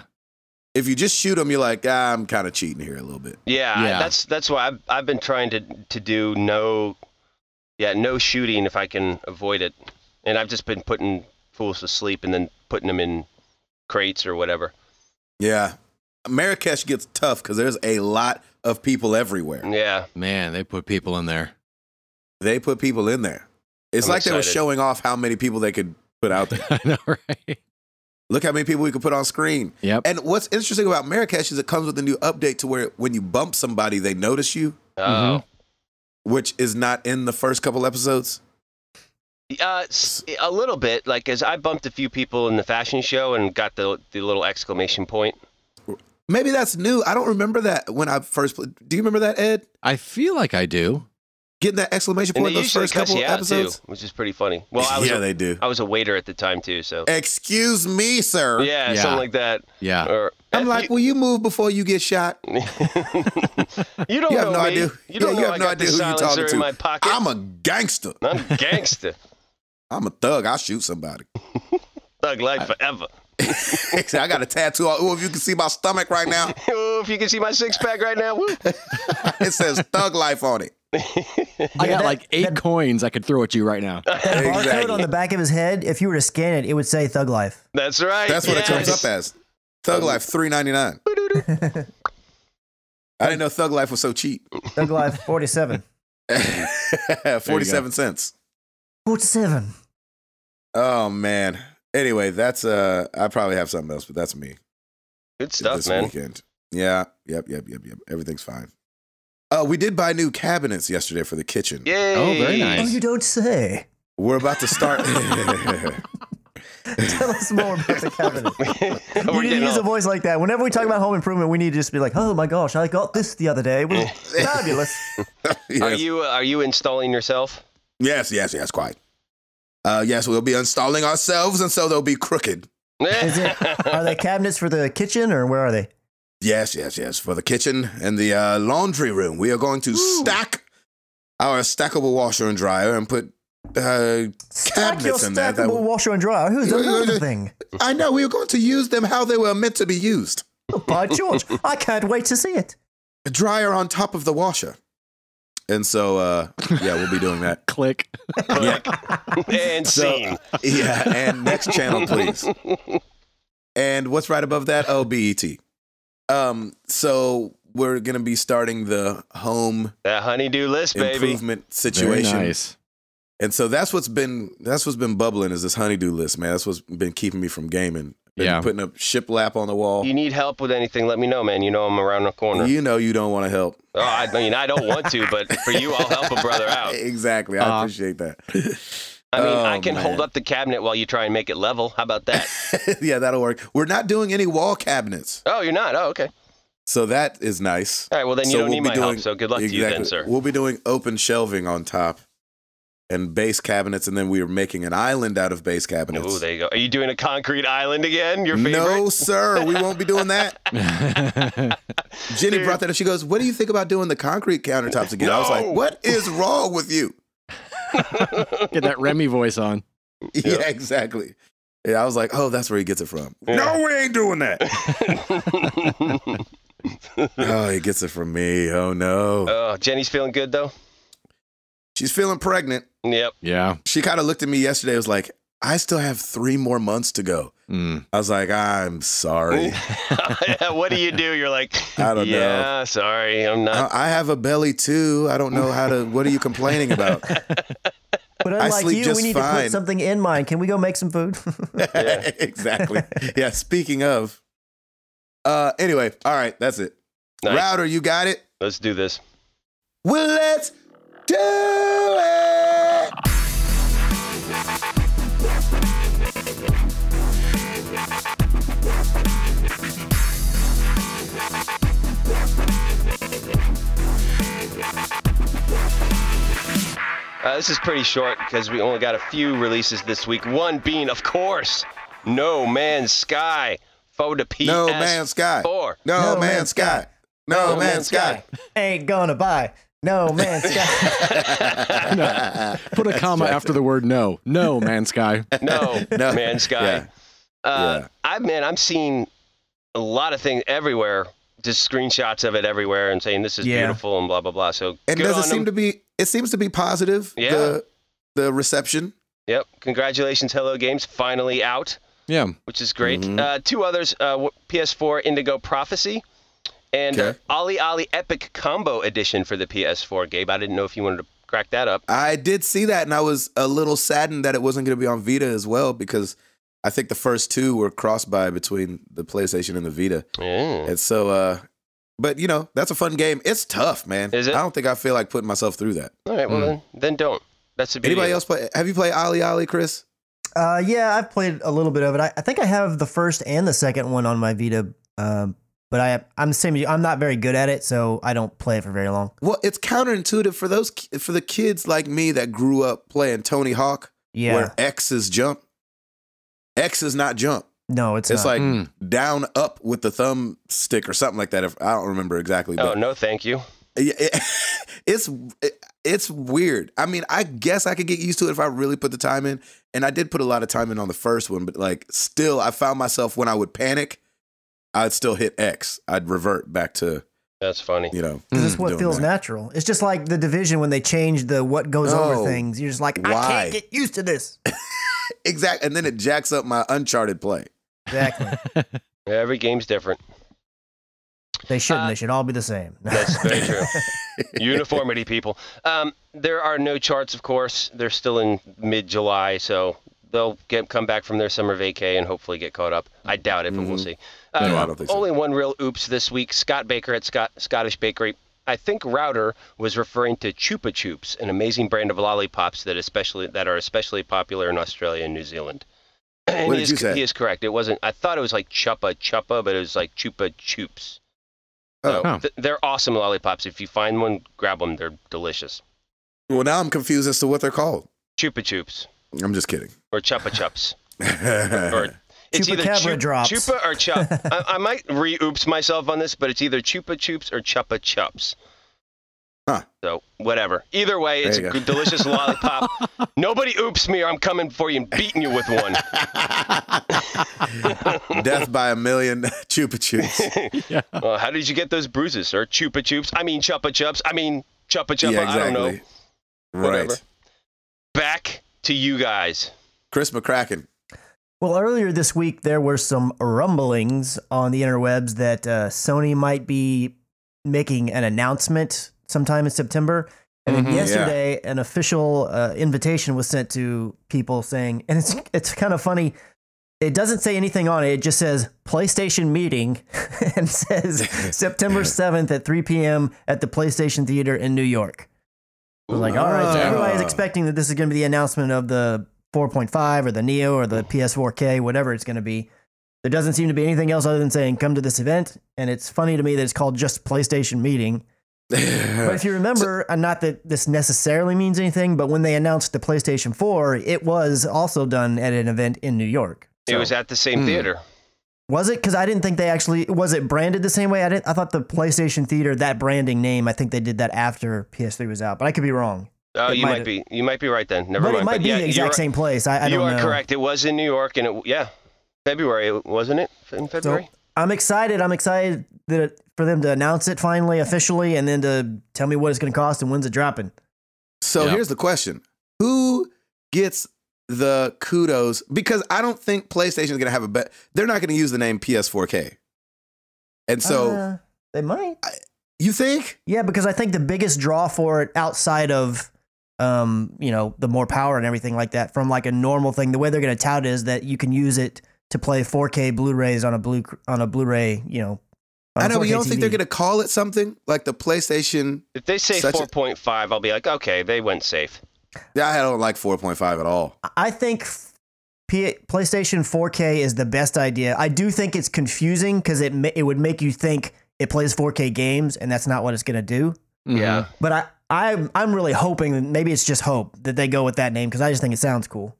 If you just shoot them, you're like, I'm kind of cheating here a little bit. Yeah. That's why I've been trying to do no shooting if I can avoid it. And I've just been putting fools to sleep and then putting them in crates or whatever. Yeah. Marrakesh gets tough because there's a lot of people everywhere. Yeah. Man, they put people in there. They put people in there. It's I'm like they were excited. showing off how many people they could put out there. I know, right? Look how many people we could put on screen. Yep. And what's interesting about Marrakesh is it comes with a new update to where when you bump somebody, they notice you, Oh. which is not in the first couple episodes. A little bit, like, as I bumped a few people in the fashion show and got the little exclamation point. Maybe that's new. I don't remember that when I first played. Do you remember that, Ed? I feel like I do. Getting that exclamation And point they in those usually first cuss couple you out episodes? too, which is pretty funny. Well, They do. I was a waiter at the time too, so Excuse me, sir. yeah, something like that. Yeah. Or I'm like, will you move before you get shot? you don't You know have no me. idea. You don't Yeah, know have I no got idea the who you're silencer talking in to. my pocket. I'm a gangster. I'm gangster. I'm a thug. I'll shoot somebody. Thug life forever. I got a tattoo. If you can see my stomach right now, Oh, if you can see my six pack right now, woo. it says thug life on it. I got like 8 coins I could throw at you right now. That barcode Exactly. on the back of his head, if you were to scan it, it would say Thug Life. That's right. That's what it comes yes. up as. Thug Life $3.99. I didn't know Thug Life was so cheap. Thug Life 47. 47 cents. 47. Oh man. Anyway, that's I probably have something else, but that's me. Good stuff, this man. weekend. Yeah. Yep. Everything's fine. We did buy new cabinets yesterday for the kitchen. Yay. Oh, very nice. Oh, you don't say. We're about to start. Tell us more about the cabinet. You We're need to getting use a all- voice like that. Whenever we talk about home improvement, we need to just be like, oh my gosh, I got this the other day. It was fabulous. Yes. Are you installing yourself? Yes, quite. Yes, we'll be installing ourselves, and so they'll be crooked. Are they cabinets for the kitchen or where are they? Yes. For the kitchen and the laundry room, we are going to stack our stackable washer and dryer and put Stack your cabinets in there. stackable washer and dryer. Who's another thing? I know, we are going to use them how they were meant to be used. Oh, by George, I can't wait to see it. A dryer on top of the washer. And so, we'll be doing that. Click. And scene. Yeah, and next channel, please. And what's right above that? Oh, BET. So we're gonna be starting the home That honeydew list, baby. improvement situation. Very nice. And so that's what's been bubbling is this honeydew list, man. That's what's been keeping me from gaming. Been Yeah. putting up shiplap on the wall. You need help with anything, let me know, man. You know I'm around the corner. You know you don't want to help. Oh, I mean, I don't want to, but for you, I'll help a brother out. Exactly. I appreciate that. I mean, Oh, I can man. hold up the cabinet while you try and make it level. How about that? Yeah, that'll work. We're not doing any wall cabinets. Oh, you're not? Oh, okay. So that is nice. All right, well, then you So don't we'll need be my help, doing- so good luck to you then, sir. We'll be doing open shelving on top and base cabinets, and then we are making an island out of base cabinets. Oh, there you go. Are you doing a concrete island again? Your favorite? No, sir. We won't be doing that. Jenny Dude. brought that up. She goes, what do you think about doing the concrete countertops again? I was like, No. what is wrong with you? Get that Remy voice on. Yeah, exactly. Yeah, I was like, oh, that's where he gets it from. Yeah. No, we ain't doing that. Oh, he gets it from me. Oh, no. Oh, Jenny's feeling good, though? She's feeling pregnant. Yep. Yeah. She kind of looked at me yesterday. Was like, I still have 3 more months to go. Mm. I was like, I'm sorry. What do you do? You're like, I don't know. yeah, sorry, I'm not. I have a belly too. I don't know how to. What are you complaining about? But I unlike sleep you, just we need to fine. put something in mine. Can we go make some food? Exactly. Yeah. Speaking of. Anyway. All right. That's it. Nice. Router, you got it. Let's do this. Well, let's do it. This is pretty short because we only got a few releases this week. One being, of course, No Man's Sky for the PS4. No Man's Sky. No Man's Sky. No Man's Sky. Ain't gonna buy. No Man's Sky. Put a comma after the word no. No, man, Sky. No, No. Man's Sky. Yeah. I'm seeing a lot of things everywhere, just screenshots of it everywhere and saying this is Yeah. beautiful and blah, blah, blah. So And good does it on seem them. to be? It seems to be positive. Yeah. The reception. Yep. Congratulations, Hello Games. Finally out, Yeah. which is great. Mhm. 2 others, PS4 Indigo Prophecy and Okay. Ollie Ollie Epic Combo Edition for the PS4. Gabe, I didn't know if you wanted to crack that up. I did see that, and I was a little saddened that it wasn't going to be on Vita as well because I think the first 2 were cross-buy between the PlayStation and the Vita. Yeah. And so, but you know, that's a fun game. It's tough, man. Is it? I don't think I feel like putting myself through that. All right, well, then don't. That's the beauty. Anybody of else play? Have you played Ollie Ollie, Chris? Yeah, I've played a little bit of it. I think I have the first and the second one on my Vita. But I'm the same as you. I'm not very good at it, so I don't play it for very long. Well, it's counterintuitive for the kids like me that grew up playing Tony Hawk, Yeah. where X is jump. X is not jump. No, it's It's not. like down up with the thumb stick or something like that. If I don't remember exactly, Oh, but no, thank you. it's weird. I mean, I guess I could get used to it if I really put the time in. And I did put a lot of time in on the first one, but like still, I found myself when I would panic, I'd still hit X. I'd revert back to, That's funny. you know. This is what doing feels that. natural. It's just like the Division when they changed the what goes Oh, over things. You're just like, I why? can't get used to this. Exactly. And then it jacks up my Uncharted play. Exactly. Every game's different. They shouldn't. They should all be the same. That's very true. Uniformity, people. There are no charts, of course. They're still in mid-July, so they'll come back from their summer vacay and hopefully get caught up. I doubt it, but we'll see. No, I don't think so. Only one real oops this week. Scott Baker at Scottish Bakery. I think Router was referring to Chupa Chups, an amazing brand of lollipops that are especially popular in Australia and New Zealand. And What did you say? He is correct. It wasn't. I thought it was like Chupa Chupa, but it was like Chupa Chups. Oh. So they're awesome lollipops. If you find one, grab them. They're delicious. Well, now I'm confused as to what they're called. Chupa Chups I'm just kidding. or Chupa Chups. Or it's either Chupacabra drops. Chupa or Chup. I might re-oops myself on this, but it's either Chupa Chups or Chupa Chups. Huh. So whatever. Either way, it's There a you go. good, delicious lollipop. Nobody oops me, or I'm coming for you and beating you with one. Death by a million Chupa Chups. How did you get those bruises, sir? Chupa Chups. I mean Chupa Chups. I mean Chupa Chupa. Yeah, I don't know. exactly. Whatever. Right. Back to you guys. Chris McCracken. Well, earlier this week, there were some rumblings on the interwebs that Sony might be making an announcement sometime in September. And then yesterday, an official invitation was sent to people saying, and it's kind of funny, it doesn't say anything on it. It just says PlayStation meeting and says September 7th at 3 p.m. at the PlayStation Theater in New York. I was like, all right, so everybody's expecting that this is going to be the announcement of the 4.5 or the Neo or the PS4K, whatever it's going to be. There doesn't seem to be anything else other than saying, come to this event. And it's funny to me that it's called just PlayStation meeting. But if you remember, not that this necessarily means anything, but when they announced the PlayStation 4, it was also done at an event in New York. It was at the same theater. Was it? Because I didn't think they actually, was it branded the same way? I thought the PlayStation Theater, that branding name, I think they did that after PS3 was out, but I could be wrong. Oh, you might be right then. Never mind. But it might be the exact same place. I don't know. You are correct. It was in New York, and February, wasn't it? In February? So I'm excited. I'm excited for them to announce it finally, officially, and then to tell me what it's going to cost and when's it dropping. So here's the question. Who gets the kudos? Because I don't think PlayStation is going to have a bet. They're not going to use the name PS4K. And so they might. You think? Yeah, because I think the biggest draw for it outside of the more power and everything like that from like a normal thing, the way they're going to tout it is that you can use it to play 4K Blu-rays on a Blu-ray, I know, but you don't TV. think they're going to call it something like the PlayStation? If they say 4.5, I'll be like, okay, they went safe. Yeah, I don't like 4.5 at all. I think PlayStation 4K is the best idea. I do think it's confusing because it would make you think it plays 4K games, and that's not what it's going to do. Yeah. But I'm really hoping that maybe it's just hope that they go with that name because I just think it sounds cool.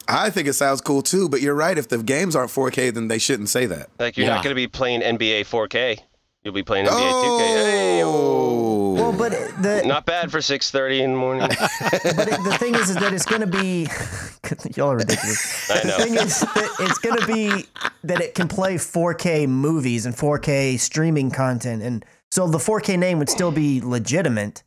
I think it sounds cool too, but you're right. If the games aren't 4K, then they shouldn't say that. Like you're not going to be playing NBA 4K. You'll be playing NBA 2K. Hey, well, but not bad for 6:30 in the morning. But the thing is that it's going to be y'all are ridiculous. I know. The thing is that it's going to be that it can play 4K movies and 4K streaming content, and so the 4K name would still be legitimate.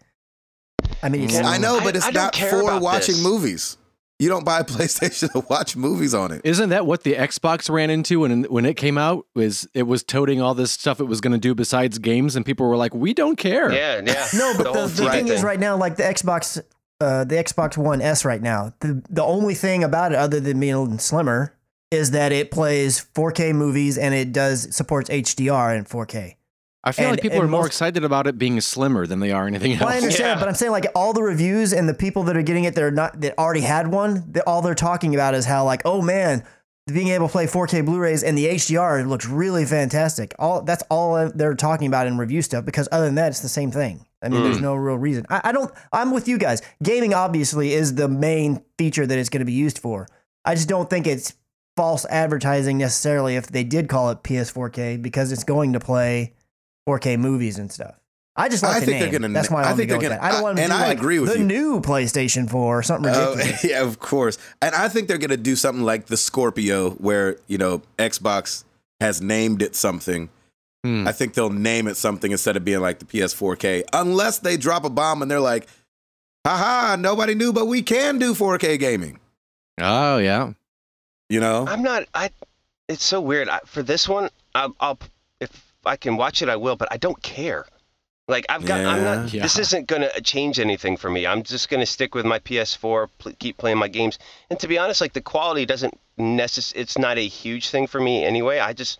I mean, I know, but it's not for watching this. movies. You don't buy a PlayStation to watch movies on it. Isn't that what the Xbox ran into when it came out? It was toting all this stuff it was going to do besides games, and people were like, "We don't care." Yeah. No, but the thing is, right now, like the Xbox One S, right now, the only thing about it, other than being slimmer, is that it plays 4K movies and it supports HDR in 4K. I feel like people are more excited about it being slimmer than they are anything else. Well, I understand, but I'm saying like all the reviews and the people that are getting it that already had one, all they're talking about is how like, oh man, being able to play 4K Blu-rays and the HDR looks really fantastic. That's all they're talking about in review stuff, because other than that, it's the same thing. I mean, there's no real reason. I'm with you guys. Gaming obviously is the main feature that it's going to be used for. I just don't think it's false advertising necessarily if they did call it PS4K, because it's going to play 4K movies and stuff. I just like the name. That's why I think they're going to. I don't want to do like agree with the you. New PlayStation 4 or something ridiculous. Yeah, of course. And I think they're going to do something like the Scorpio, where Xbox has named it something. I think they'll name it something instead of being like the PS4K, unless they drop a bomb and they're like, haha, nobody knew, but we can do 4K gaming. Oh yeah. I'm not. It's so weird. For this one, I'll if I can watch it, I will, but I don't care. Like I'm not. This isn't going to change anything for me. I'm just going to stick with my PS4, keep playing my games. And to be honest, like the quality doesn't it's not a huge thing for me anyway. I just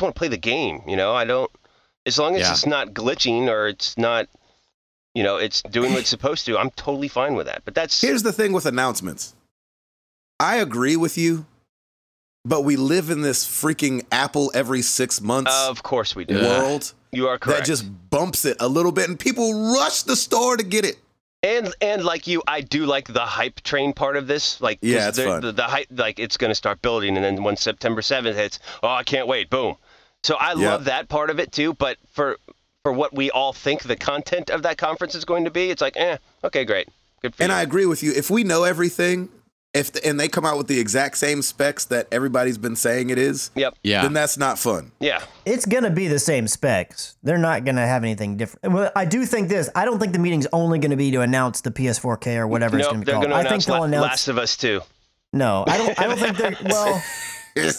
want to play the game. I don't. As long as it's not glitching or it's not, it's doing what it's supposed to. I'm totally fine with that. But here's the thing with announcements. I agree with you. But we live in this freaking Apple every 6 months. Of course we do. World. You are correct. That just bumps it a little bit, and people rush the store to get it. And like you, I do like the hype train part of this. Like, yeah, it's fun. The hype, like it's going to start building, and then when September 7th hits, I can't wait, boom. So I love that part of it too. But for what we all think the content of that conference is going to be, it's like, okay, great, good for you. And I agree with you. If we know everything. And they come out with the exact same specs that everybody's been saying it is, then that's not fun. Yeah. It's going to be the same specs. They're not going to have anything different. Well, I do think this. I don't think the meeting's only going to be to announce the PS4K or whatever it's going to be called. I think they'll announce Last of Us 2. No, I don't think they're... Well,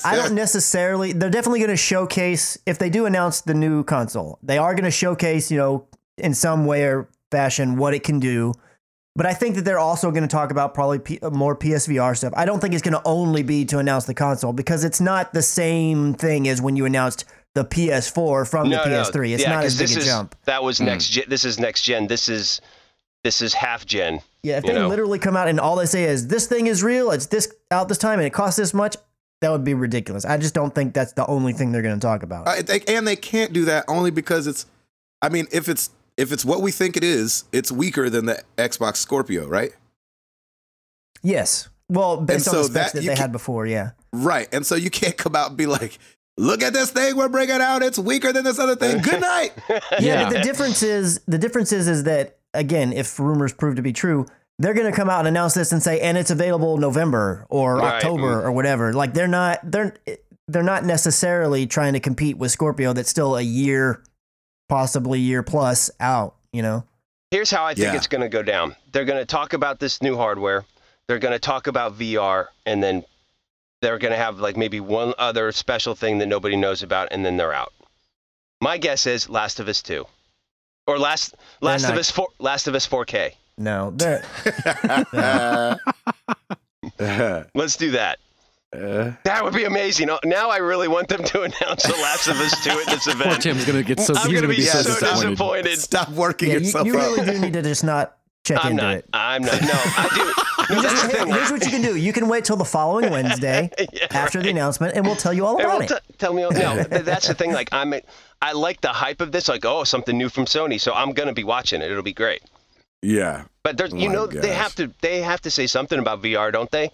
I don't necessarily. They're definitely going to showcase, if they do announce the new console, they are going to showcase, in some way or fashion what it can do. But I think that they're also going to talk about probably more PSVR stuff. I don't think it's going to only be to announce the console, because it's not the same thing as when you announced the PS4 from the PS3. It's not as big a jump. That was next gen. This is next gen. This is half gen. Yeah, if they literally come out and all they say is this thing is real, it's this out this time, and it costs this much, that would be ridiculous. I just don't think that's the only thing they're going to talk about. And they can't do that only because it's. I mean, if it's what we think it is, it's weaker than the Xbox Scorpio, right? Yes. Well, based on the specs that they had before, yeah. Right. And so you can't come out and be like, look at this thing we're bringing out. It's weaker than this other thing. Good night. Yeah, but the difference is that, again, if rumors prove to be true, they're going to come out and announce this and say, and it's available November or October or whatever. Like they're not necessarily trying to compete with Scorpio that's still a year, possibly year plus out, Here's how I think it's going to go down. They're going to talk about this new hardware. They're going to talk about VR, and then they're going to have like maybe one other special thing that nobody knows about, and then they're out. My guess is Last of Us 2. Or Last of Us 4K. No, they're let's do that. That would be amazing. Now I really want them to announce The Last of Us 2 at this event. Poor Tim's going to get so. I'm going to be so disappointed. Stop working yourself you really do need to just not check into it. I'm not. No, I do. No, that's the thing. Here's what you can do. You can wait till the following Wednesday after the announcement, and we'll tell you all about it. Tell me. No, that's the thing. Like I like the hype of this. Like, oh, something new from Sony. So I'm going to be watching it. It'll be great. Yeah. But there's, they have to say something about VR, don't they?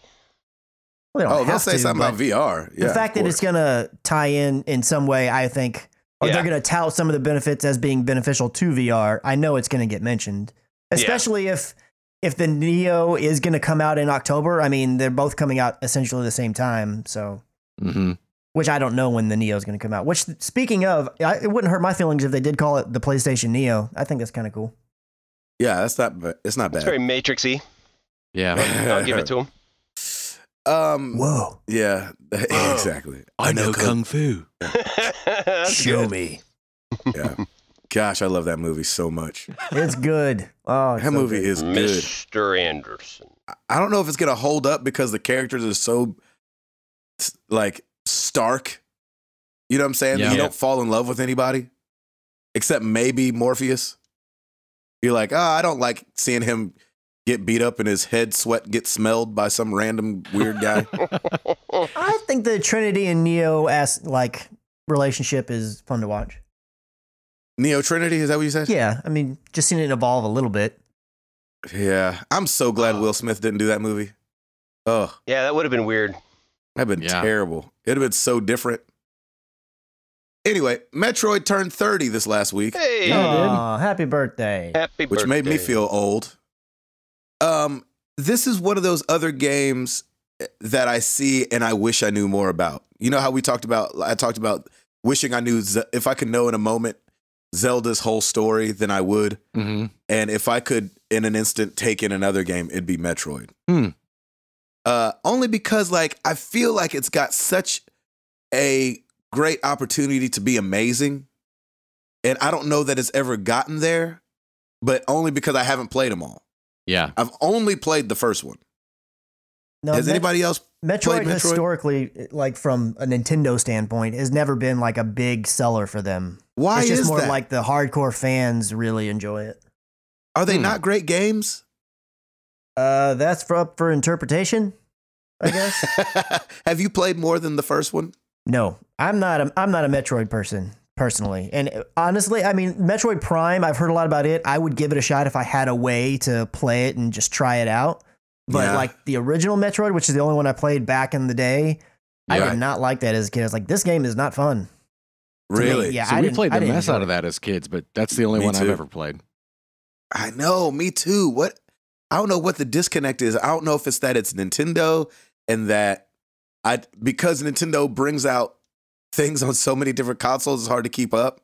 Well, they'll say something about VR. Yeah, the fact that it's going to tie in some way, I think, or they're going to tout some of the benefits as being beneficial to VR. I know it's going to get mentioned, especially if the Neo is going to come out in October. I mean, they're both coming out essentially the same time. So, which I don't know when the Neo is going to come out. Which, speaking of, it wouldn't hurt my feelings if they did call it the PlayStation Neo. I think that's kind of cool. Yeah, it's not bad. It's very Matrix-y. Yeah. I'll give it to him. Whoa. Yeah, exactly. I know Kung Fu. Show me. Yeah. Gosh, I love that movie so much. It's good. Oh, that movie is good. Mr. Anderson. I don't know if it's going to hold up because the characters are so, like, stark. You know what I'm saying? Yeah. You don't fall in love with anybody except maybe Morpheus. You're like, I don't like seeing him get beat up and his head sweat get smelled by some random weird guy. I think the Trinity and Neo relationship is fun to watch. Neo Trinity, is that what you said? Yeah, I mean, just seeing it evolve a little bit. Yeah, I'm so glad Will Smith didn't do that movie. Oh, yeah, that would have been weird. That'd been terrible. It'd have been so different. Anyway, Metroid turned 30 this last week. Hey, happy birthday! Happy birthday! Which made me feel old. This is one of those other games that I see and I wish I knew more about. You know how I talked about wishing I knew if I could know in a moment Zelda's whole story, then I would. Mm-hmm. And if I could in an instant take in another game, it'd be Metroid. Only because I feel like it's got such a great opportunity to be amazing. And I don't know that it's ever gotten there, but only because I haven't played them all. Yeah. I've only played the first one. No, Has anybody else played Metroid? Historically, from a Nintendo standpoint, has never been a big seller for them. Why it's just is more that? The hardcore fans really enjoy it. Are they not great games? That's up for interpretation, I guess. Have you played more than the first one? No, I'm not a Metroid person personally. And honestly, I mean, Metroid Prime, I've heard a lot about it. I would give it a shot if I had a way to play it and just try it out. But the original Metroid, which is the only one I played back in the day, I did not like that as a kid. I was like, this game is not fun. Really? Yeah. So we played the mess out of that as kids, but that's the only one I've ever played. I know, me too. I don't know what the disconnect is. I don't know if it's that it's Nintendo and that because Nintendo brings out things on so many different consoles, it's hard to keep up.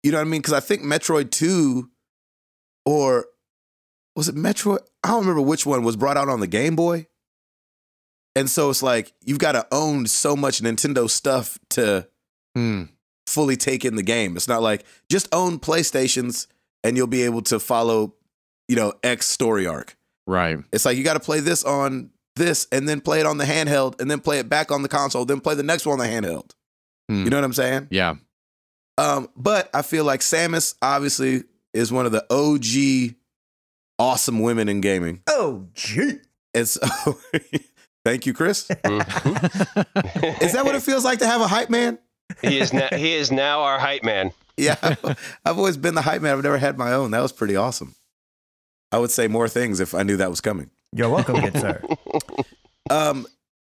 You know what I mean? Because I think Metroid 2 or was it Metroid? I don't remember which one was brought out on the Game Boy. And so it's like you've got to own so much Nintendo stuff to fully take in the game. It's not like just own PlayStations and you'll be able to follow, X story arc. Right. It's like you got to play this on this and then play it on the handheld and then play it back on the console, then play the next one on the handheld. You know what I'm saying? Yeah. But I feel like Samus obviously is one of the OG awesome women in gaming. OG. And so, thank you, Chris. Is that what it feels like to have a hype man? He is now our hype man. Yeah, I've always been the hype man. I've never had my own. That was pretty awesome. I would say more things if I knew that was coming. You're welcome, good sir.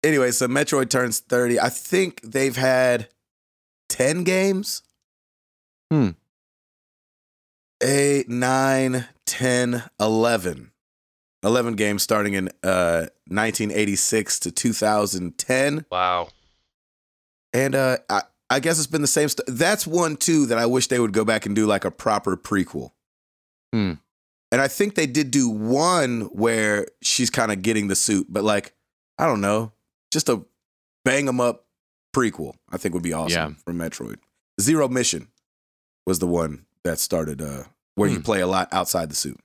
Anyway, so Metroid turns 30. I think they've had 10 games. 8, 9, 10, 11. 11 games starting in 1986 to 2010. Wow. And I guess it's been the same stuff. That's one, too, that I wish they would go back and do like a proper prequel. And I think they did do one where she's kind of getting the suit, but like, I don't know, just a bang 'em up prequel, I think would be awesome for Metroid. Zero Mission was the one that started where you play a lot outside the suit.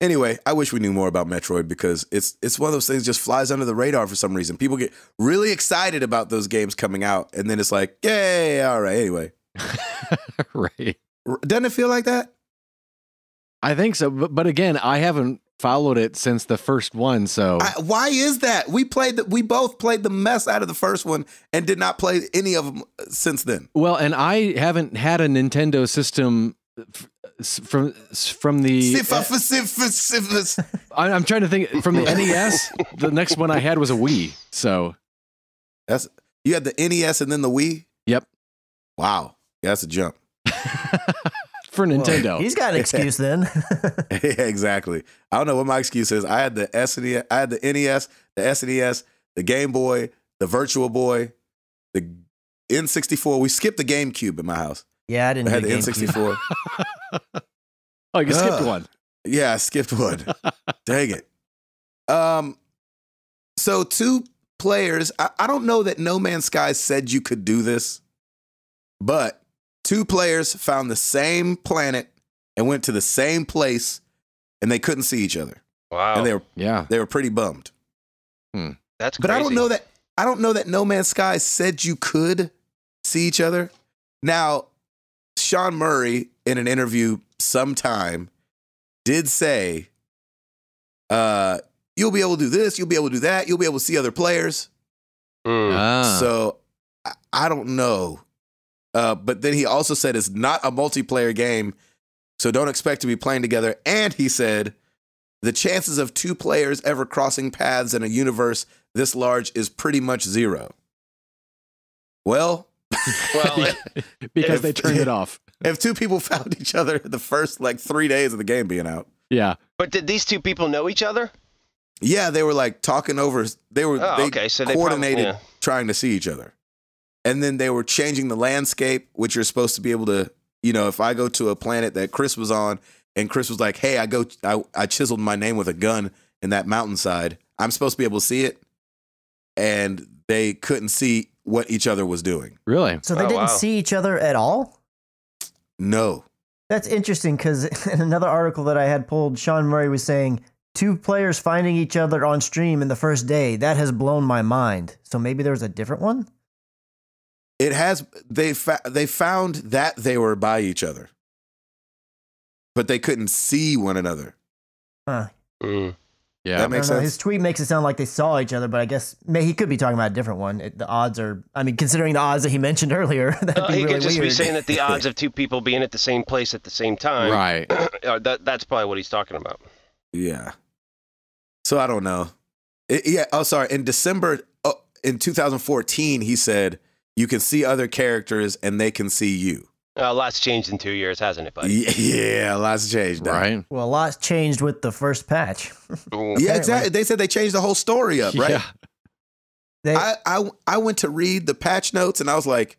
Anyway, I wish we knew more about Metroid because it's one of those things that just flies under the radar for some reason. People get really excited about those games coming out, and then it's like, yay, all right, anyway. Right. Doesn't it feel like that? I think so, but again, I haven't followed it since the first one, so why is that? We both played the mess out of the first one and did not play any of them since then. Well, and I haven't had a Nintendo system from the. I'm trying to think from the NES. The next one I had was a Wii, so you had the NES and then the Wii. Yep. Wow, yeah, that's a jump. For Nintendo. Well, he's got an excuse then. Yeah, exactly. I don't know what my excuse is. I had the SNES, I had the NES, the SNES, the Game Boy, the Virtual Boy, the N64. We skipped the GameCube in my house. Yeah, I didn't. I had the N64. Oh, you skipped one. Yeah, I skipped one. Dang it. So 2 players. I don't know that No Man's Sky said you could do this, but 2 players found the same planet and went to the same place, and they couldn't see each other. Wow. And they were pretty bummed. That's crazy. But I don't know that No Man's Sky said you could see each other. Now, Sean Murray in an interview sometime did say, you'll be able to do this, you'll be able to do that, you'll be able to see other players. So I don't know. But then he also said it's not a multiplayer game, so don't expect to be playing together. And he said the chances of 2 players ever crossing paths in a universe this large is pretty much 0. Well, because they turned it off. If 2 people found each other the first 3 days of the game being out. Yeah. But did these 2 people know each other? Yeah, they were talking over. So they coordinated probably, trying to see each other. And then they were changing the landscape, which you're supposed to be able to, if I go to a planet that Chris was on and Chris was like, hey, I chiseled my name with a gun in that mountainside. I'm supposed to be able to see it. And they couldn't see what each other was doing. Really? So they didn't see each other at all? No. That's interesting because in another article that I had pulled, Sean Murray was saying 2 players finding each other on stream in the first day. That has blown my mind. So maybe there was a different one? It has. They found that they were by each other, but they couldn't see one another. Huh. Yeah, that makes sense. His tweet makes it sound like they saw each other, but I guess he could be talking about a different one. The odds are, considering the odds that he mentioned earlier, that'd be he really could just weird. be saying that the odds of 2 people being at the same place at the same time, right? That's probably what he's talking about. Yeah. So I don't know. In December in 2014, he said you can see other characters and they can see you. A lot's changed in 2 years, hasn't it, buddy? Yeah, a lot's changed. Right. Well, a lot's changed with the first patch. Yeah, exactly. They said they changed the whole story up, right? Yeah. I went to read the patch notes and I was like,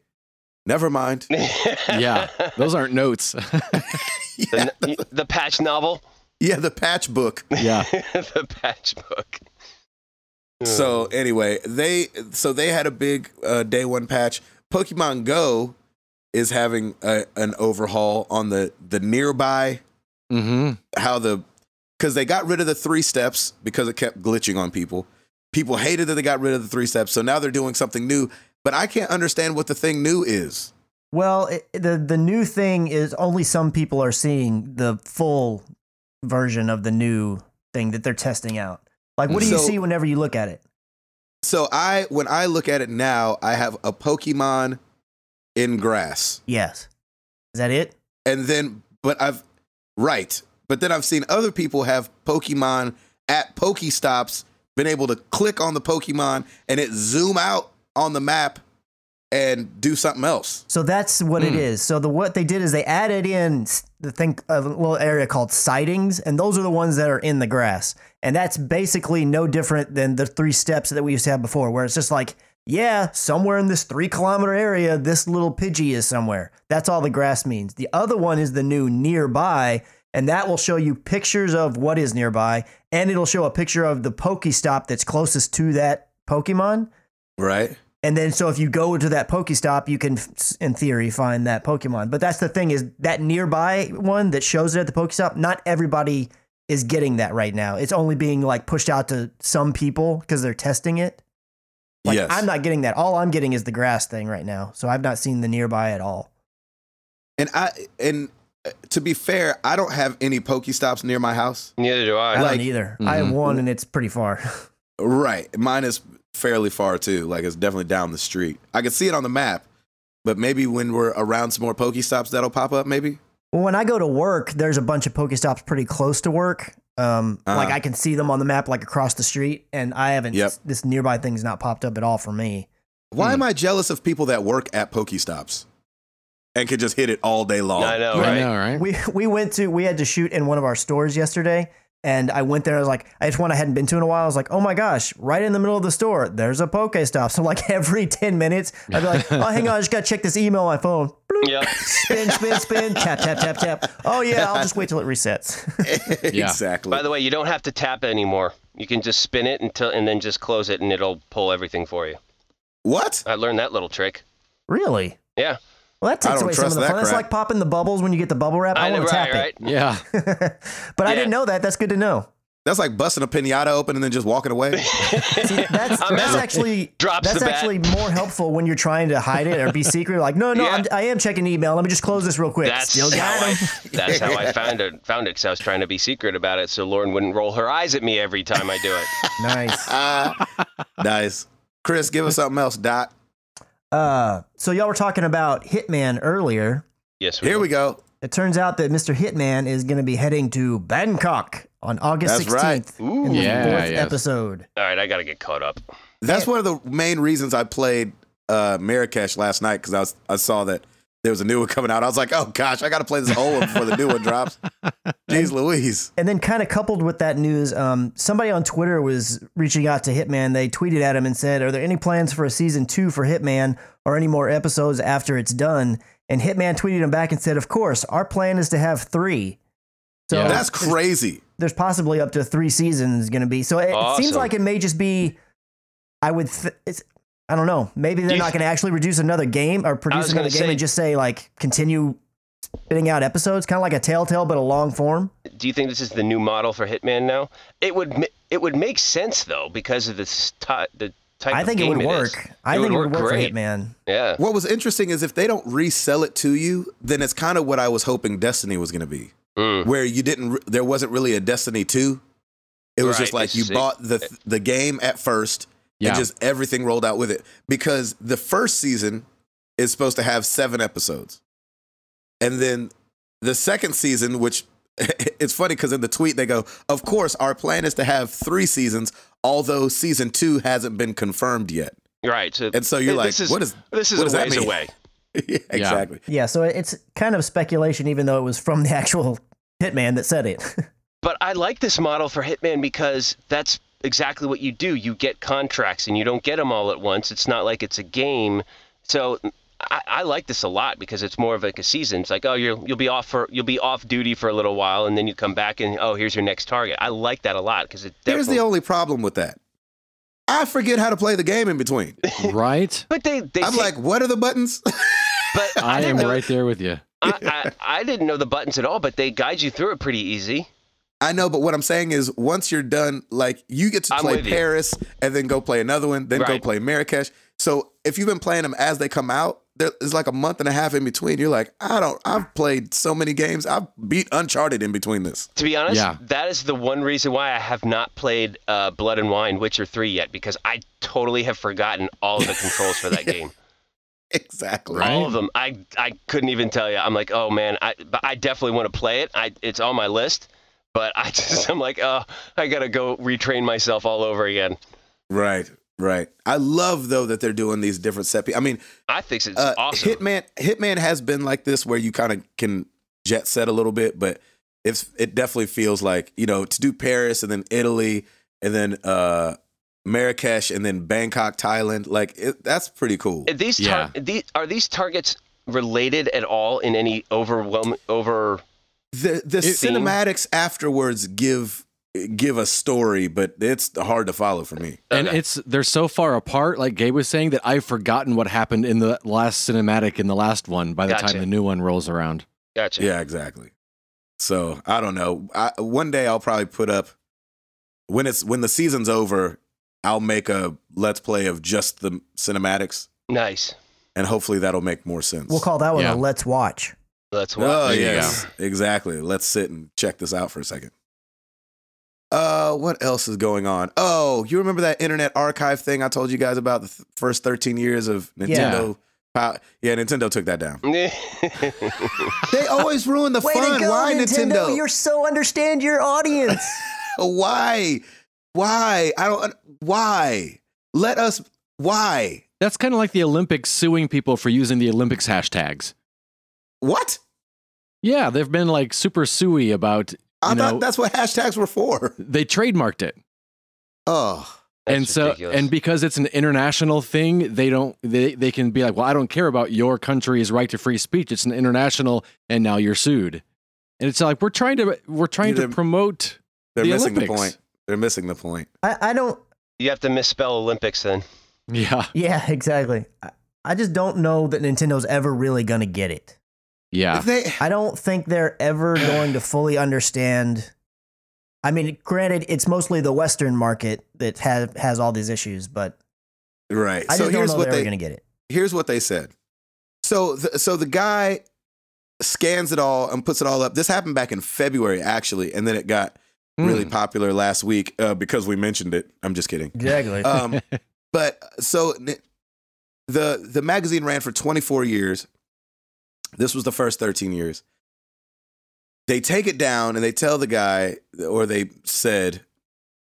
never mind. Yeah, those aren't notes. The patch novel? Yeah, the patch book. Yeah. The patch book. So anyway, they had a big day one patch. Pokemon Go is having an overhaul on the nearby. Because they got rid of the 3 steps because it kept glitching on people. People hated that they got rid of the 3 steps, so now they're doing something new. But I can't understand what the thing new is. Well, the new thing is only some people are seeing the full version of the new thing that they're testing out. Like, what do you see whenever you look at it? So when I look at it now, I have a Pokemon in grass. Yes. Is that it? And then, but then I've seen other people have Pokemon at Pokestops, been able to click on the Pokemon and it zoom out on the map and do something else. So that's what it is. So what they did is they added in a little area called sightings, and those are the ones that are in the grass. And that's basically no different than the 3 steps that we used to have before, where it's just like, yeah, somewhere in this 3-kilometer area, this little Pidgey is somewhere. That's all the grass means. The other one is the new nearby, and that will show you pictures of what is nearby, and it'll show a picture of the Pokestop that's closest to that Pokemon. Right. And then, so if you go to that Pokestop, you can, in theory, find that Pokemon. But that's the thing, is that nearby one that shows it at the Pokestop, not everybody is getting that right now. It's only being like pushed out to some people because they're testing it. Like, yes. I'm not getting that. All I'm getting is the grass thing right now. So I've not seen the nearby at all. And to be fair, I don't have any Pokestops near my house. Neither do I. I don't either. I have one and it's pretty far. Right. Mine is fairly far too. Like, it's definitely down the street. I can see it on the map, but maybe when we're around some more Pokestops, that'll pop up maybe. Well, when I go to work, there's a bunch of Pokestops pretty close to work. Like, I can see them on the map, like across the street, and I haven't, this nearby thing's not popped up at all for me. Why am I jealous of people that work at Pokestops and can just hit it all day long? I know, right? We had to shoot in one of our stores yesterday, and I went there. I was like, it's one I hadn't been to in a while. I was like, oh my gosh, right in the middle of the store, there's a Pokestop. So like every 10 minutes, I'd be like, oh, hang on, I just got to check this email on my phone. Bloop, Yep. spin, tap, tap, tap, tap. Oh yeah, I'll just wait till it resets. Exactly. By the way, you don't have to tap anymore. You can just spin it and then just close it, and it'll pull everything for you. What? I learned that little trick. Really? Yeah. Well, that takes away some of the fun. That's like popping the bubbles when you get the bubble wrap. I want to tap it. Yeah. But I didn't know that. That's good to know. That's like busting a pinata open and then just walking away. See, that's actually more helpful when you're trying to hide it or be secret. Like, no, I am checking email. Let me just close this real quick. That's Still got him. That's how I found it because I was trying to be secret about it, so Lauren wouldn't roll her eyes at me every time I do it. Nice. Nice. Chris, give us something else, Doc. So y'all were talking about Hitman earlier. Yes. Here we go. It turns out that Mr. Hitman is going to be heading to Bangkok on August 16th right. in the 4th episode. All right, I got to get caught up. That's one of the main reasons I played Marrakesh last night, because I saw that there was a new one coming out. I was like, oh gosh, I got to play this old one before the new one drops. Jeez Louise. And then kind of coupled with that news, somebody on Twitter was reaching out to Hitman. They tweeted at him and said, are there any plans for a season 2 for Hitman or any more episodes after it's done? And Hitman tweeted him back and said, of course, our plan is to have 3. So that's crazy. There's possibly up to 3 seasons going to be. So it seems like it may just be, I don't know. Maybe they're not going to actually produce another game or produce another game and just say, like, continue spitting out episodes, kind of like a Telltale, but a long form. Do you think this is the new model for Hitman now? It would make sense, though, because of the type I think of game it would work. I think it would work for Hitman. Yeah. What was interesting is if they don't resell it to you, then it's kind of what I was hoping Destiny was going to be. Where there wasn't really a Destiny 2. It was just like you bought the game at first and just everything rolled out with it. Because the first season is supposed to have 7 episodes. And then the second season, which it's funny because in the tweet they go, of course, our plan is to have 3 seasons, although season 2 hasn't been confirmed yet. Right. And so you're like, what is a ways away. Yeah, exactly. Yeah, so it's kind of speculation, even though it was from the actual Hitman that said it. But I like this model for Hitman because that's exactly what you do. You get contracts and you don't get them all at once. It's not like it's a game. So I like this a lot because it's more of like a season. It's like, oh, you'll be off duty for a little while, and then you come back and here's your next target. I like that a lot because Here's the only problem with that. I forget how to play the game in between. Right? But I'm like, what are the buttons? but I am didn't know, right there with you. I didn't know the buttons at all, but they guide you through it pretty easy. I know, but what I'm saying is once you're done, like you get to play Paris and then go play another one, then go play Marrakesh. So if you've been playing them as they come out, there's like a month and a half in between. You're like, I've played so many games. I've beat Uncharted in between this. To be honest, that is the one reason why I have not played Blood and Wine, Witcher 3 yet, because I totally have forgotten all of the controls for that game. Exactly. All of them. I couldn't even tell you. I'm like, oh man, but I definitely want to play it. It's on my list, but I'm like, oh, I got to go retrain myself all over again. Right. I love though that they're doing these different set pieces. I mean, I think it's awesome. Hitman has been like this where you kind of can jet set a little bit, but it definitely feels like, to do Paris and then Italy and then Marrakesh and then Bangkok, Thailand, like that's pretty cool. Are these targets related at all in any overwhelming the cinematics afterwards give a story, but it's hard to follow for me. And they're so far apart, like Gabe was saying, that I've forgotten what happened in the last cinematic in the last one by the time the new one rolls around. Gotcha. Yeah, exactly. So I don't know. One day I'll probably put up when the season's over, I'll make a let's play of just the cinematics. Nice. And hopefully that'll make more sense. We'll call that one a let's watch. Let's watch. Oh, yes. Exactly. Let's sit and check this out for a second. What else is going on? Oh, you remember that Internet Archive thing I told you guys about the first 13 years of Nintendo? Yeah, Nintendo took that down. They always ruin the Way fun. to go, Why Nintendo? You're so understand your audience. Why? I don't. Why? Let us. Why? That's kind of like the Olympics suing people for using the Olympics hashtags. What? Yeah, they've been like super suey about. I thought that's what hashtags were for. They trademarked it. Oh. That's ridiculous. And because it's an international thing, they can be like, well, I don't care about your country's right to free speech. It's an international, and now you're sued. And it's like we're trying to promote. They're missing Olympics. the point. They're missing the point. I don't. You have to misspell Olympics then. Yeah. Yeah, exactly. I just don't know that Nintendo's ever really going to get it. Yeah. I don't think they're ever going to fully understand. I mean, granted, it's mostly the Western market that has all these issues, but right. I just don't know they're going to get it. Here's what they said. So the guy scans it all and puts it all up. This happened back in February, actually, and then it got really popular last week because we mentioned it. I'm just kidding. Exactly. But so the magazine ran for 24 years. This was the first 13 years. They take it down and they tell the guy, or they said,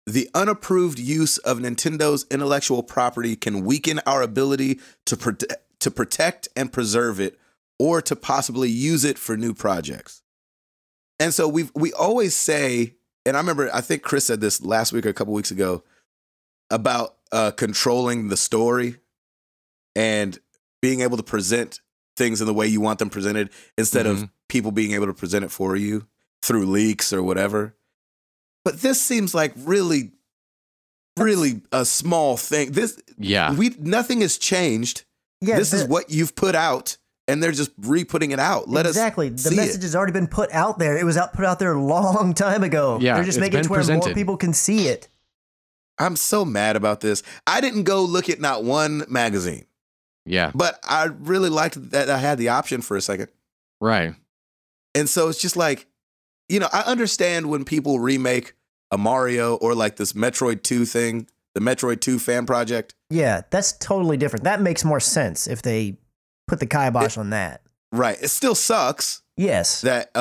the unapproved use of Nintendo's intellectual property can weaken our ability to protect and preserve it, or to possibly use it for new projects. And so we always say, and I think Chris said this last week or a couple weeks ago, about controlling the story and being able to present things in the way you want them presented instead of people being able to present it for you through leaks or whatever. But this seems like really a small thing. Nothing has changed. Yeah, this is what you've put out, and they're just re-putting it out. Exactly. The message has already been put out there. It was put out there a long time ago. Yeah, they're just making it to where more people can see it. I'm so mad about this. I didn't go look at not one magazine. Yeah. But I really liked that I had the option for a second. Right. And so it's just like, I understand when people remake a Mario or like this Metroid 2 thing, the Metroid 2 fan project. Yeah, that's totally different. That makes more sense if they put the kibosh on that. Right. It still sucks. Yes. That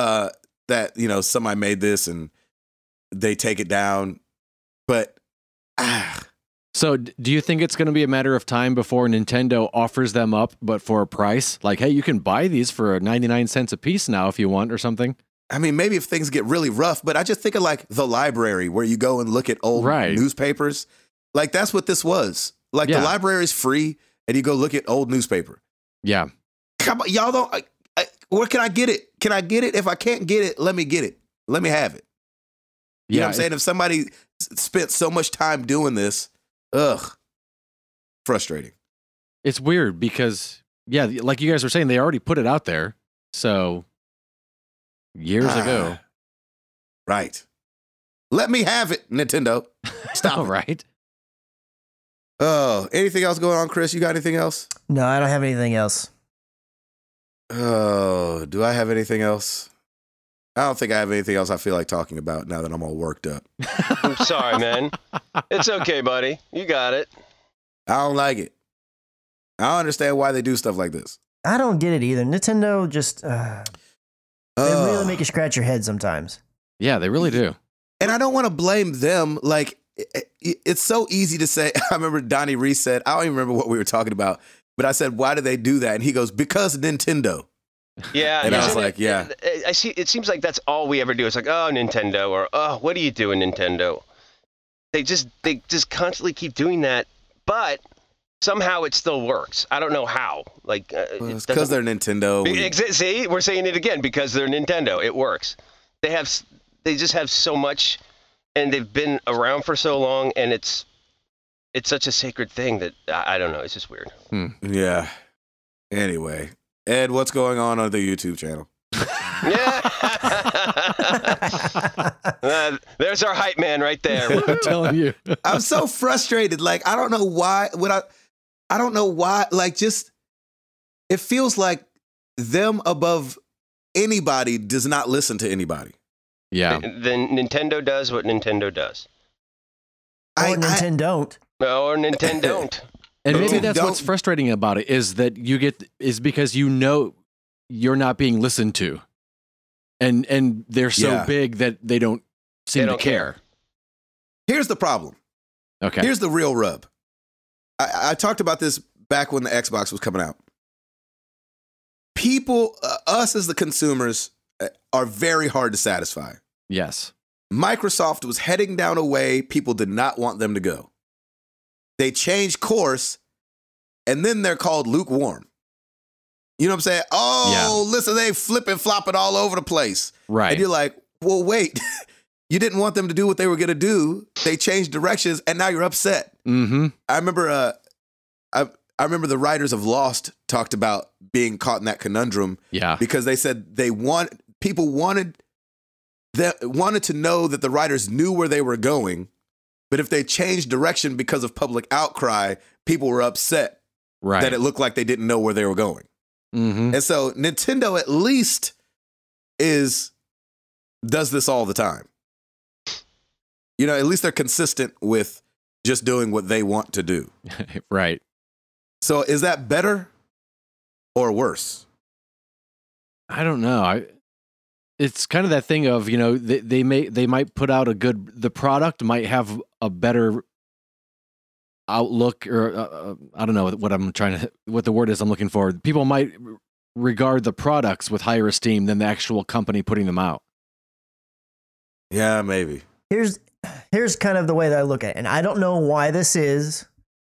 somebody made this and they take it down. But So do you think it's going to be a matter of time before Nintendo offers them up, but for a price? Like, hey, you can buy these for 99 cents a piece now if you want or something? I mean, maybe if things get really rough, but I just think of like the library where you go and look at old newspapers. Like, that's what this was. Like, the library is free and you go look at old newspaper. Yeah. Come on, y'all don't... where can I get it? Can I get it? If I can't get it, let me get it. Let me have it. You know what I'm saying? If somebody spent so much time doing this, Ugh. Frustrating. It's weird because, yeah, like you guys were saying, they already put it out there. So years ago. Right. Let me have it, Nintendo. Stop All it. right. Oh, anything else going on, Chris? You got anything else? No, I don't have anything else. Oh, do I have anything else? I don't think I have anything else I feel like talking about now that I'm all worked up. I'm sorry, man. It's okay, buddy. You got it. I don't like it. I don't understand why they do stuff like this. I don't get it either. Nintendo just they really make you scratch your head sometimes. Yeah, they really do. And I don't want to blame them. Like, it's so easy to say. I remember Donnie Reese said, I don't even remember what we were talking about, but I said, why do they do that? And he goes, because Nintendo. Yeah. And I was like, yeah. I see. It seems like that's all we ever do. It's like, oh, Nintendo, or oh, what are you doing, Nintendo? They just constantly keep doing that, but somehow it still works. I don't know how. Like, It's because they're Nintendo. See, we're saying it again, because they're Nintendo. It works. They just have so much, and they've been around for so long, and it's such a sacred thing that I don't know. It's just weird. Yeah. Anyway, Ed, what's going on the YouTube channel? Yeah. There's our hype man right there. I'm telling you. I'm so frustrated. Like, I don't know why. I don't know why. Like, just it feels like them above anybody does not listen to anybody. Yeah. Then Nintendo does what Nintendo does. Or Nintendo don't. Or Nintendo don't. And maybe Dude, that's don't- what's frustrating about it is that because you know you're not being listened to. And they're so Yeah. big that they don't seem don't to care. Here's the problem. Okay. Here's the real rub. I talked about this back when the Xbox was coming out. People, us as the consumers, are very hard to satisfy. Yes. Microsoft was heading down a way people did not want them to go. They changed course, and then they're called lukewarm. You know what I'm saying? Oh, listen, they flipping, flopping all over the place. Right. And you're like, well, wait. You didn't want them to do what they were going to do. They changed directions, and now you're upset. Mm-hmm. I remember I remember the writers of Lost talked about being caught in that conundrum. Yeah. Because they said people wanted to know that the writers knew where they were going, but if they changed direction because of public outcry, people were upset Right. that it looked like they didn't know where they were going. Mm-hmm. And so Nintendo at least does this all the time. You know, at least they're consistent with just doing what they want to do. Right. So is that better or worse? I don't know. It's kind of that thing of, they might put out the product might have a better outlook, or I don't know what the word is I'm looking for. People might regard the products with higher esteem than the actual company putting them out. Yeah, maybe. Here's kind of the way that I look at it. And I don't know why this is,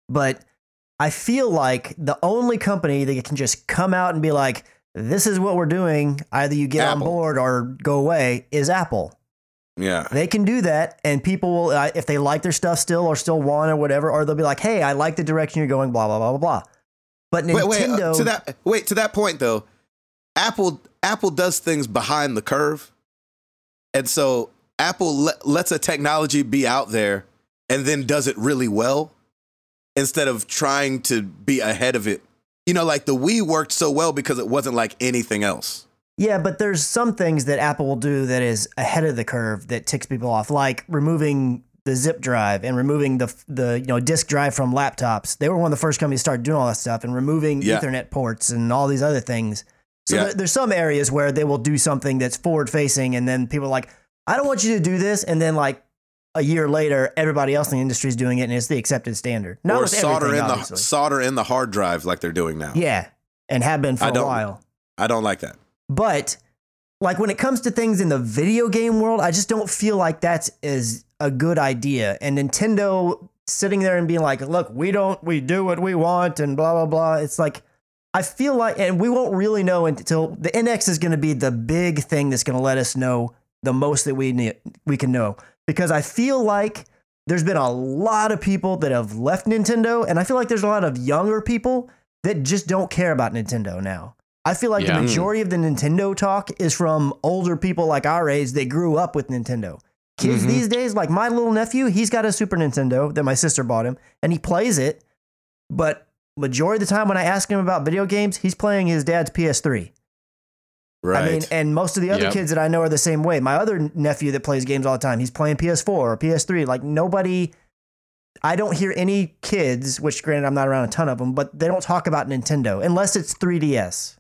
but I feel like the only company that can just come out and be like, this is what we're doing, either you get Apple. on board or go away, is Apple. Yeah. They can do that, and people will, if they like their stuff still or still want or whatever, or they'll be like, hey, I like the direction you're going, blah, blah, blah, blah, blah. But Nintendo... to that point, though, Apple does things behind the curve. And so Apple lets a technology be out there and then does it really well instead of trying to be ahead of it. You know, like the Wii worked so well because it wasn't like anything else. Yeah, but there's some things that Apple will do that is ahead of the curve that ticks people off, like removing the zip drive and removing the disk drive from laptops. They were one of the first companies to start doing all that stuff, and removing Ethernet ports and all these other things. So there's some areas where they will do something that's forward facing, and then people are like, I don't want you to do this, and then like a year later, everybody else in the industry is doing it, and it's the accepted standard. Not or with solder in the hard drive like they're doing now. Yeah, and have been for a while. I don't like that. But like when it comes to things in the video game world, I just don't feel like that's a good idea. And Nintendo sitting there and being like, look, we do what we want and blah, blah, blah. It's like, I feel like, and we won't really know until the NX is going to be the big thing that's going to let us know the most that we can know. Because I feel like there's been a lot of people that have left Nintendo, and I feel like there's a lot of younger people that just don't care about Nintendo now. I feel like the majority of the Nintendo talk is from older people like our age that grew up with Nintendo. Kids these days, like my little nephew, he's got a Super Nintendo that my sister bought him, and he plays it. But majority of the time when I ask him about video games, he's playing his dad's PS3. Right. I mean, and most of the other kids that I know are the same way. My other nephew that plays games all the time, he's playing PS4 or PS3. Like nobody, I don't hear any kids, which granted I'm not around a ton of them, but they don't talk about Nintendo unless it's 3DS.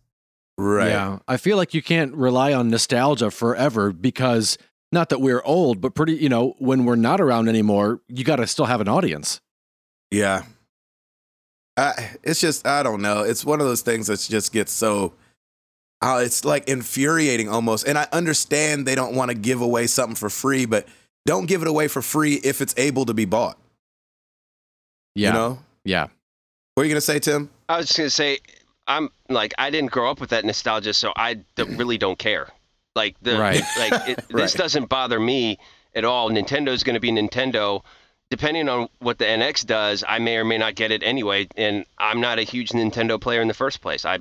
Right. Yeah. I feel like you can't rely on nostalgia forever because not that we're old, but pretty, you know, when we're not around anymore, you got to still have an audience. Yeah. It's just, I don't know. It's one of those things that just gets so, it's like infuriating almost. And I understand they don't want to give away something for free, but don't give it away for free if it's able to be bought. Yeah. You know? Yeah. What are you going to say, Tim? I was just going to say, I'm like, I didn't grow up with that nostalgia, so I really don't care. Like, this doesn't bother me at all. Nintendo's going to be Nintendo. Depending on what the NX does, I may or may not get it anyway. And I'm not a huge Nintendo player in the first place. I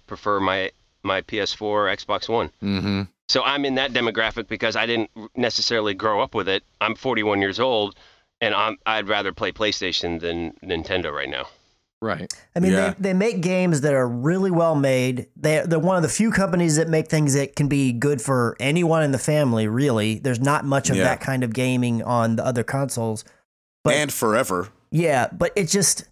prefer my PS4, Xbox One. Mm-hmm. So I'm in that demographic because I didn't necessarily grow up with it. I'm 41 years old, and I'd rather play PlayStation than Nintendo right now. Right. I mean, they make games that are really well made. They're one of the few companies that make things that can be good for anyone in the family, really. There's not much of that kind of gaming on the other consoles. But, and forever. Yeah, but it just,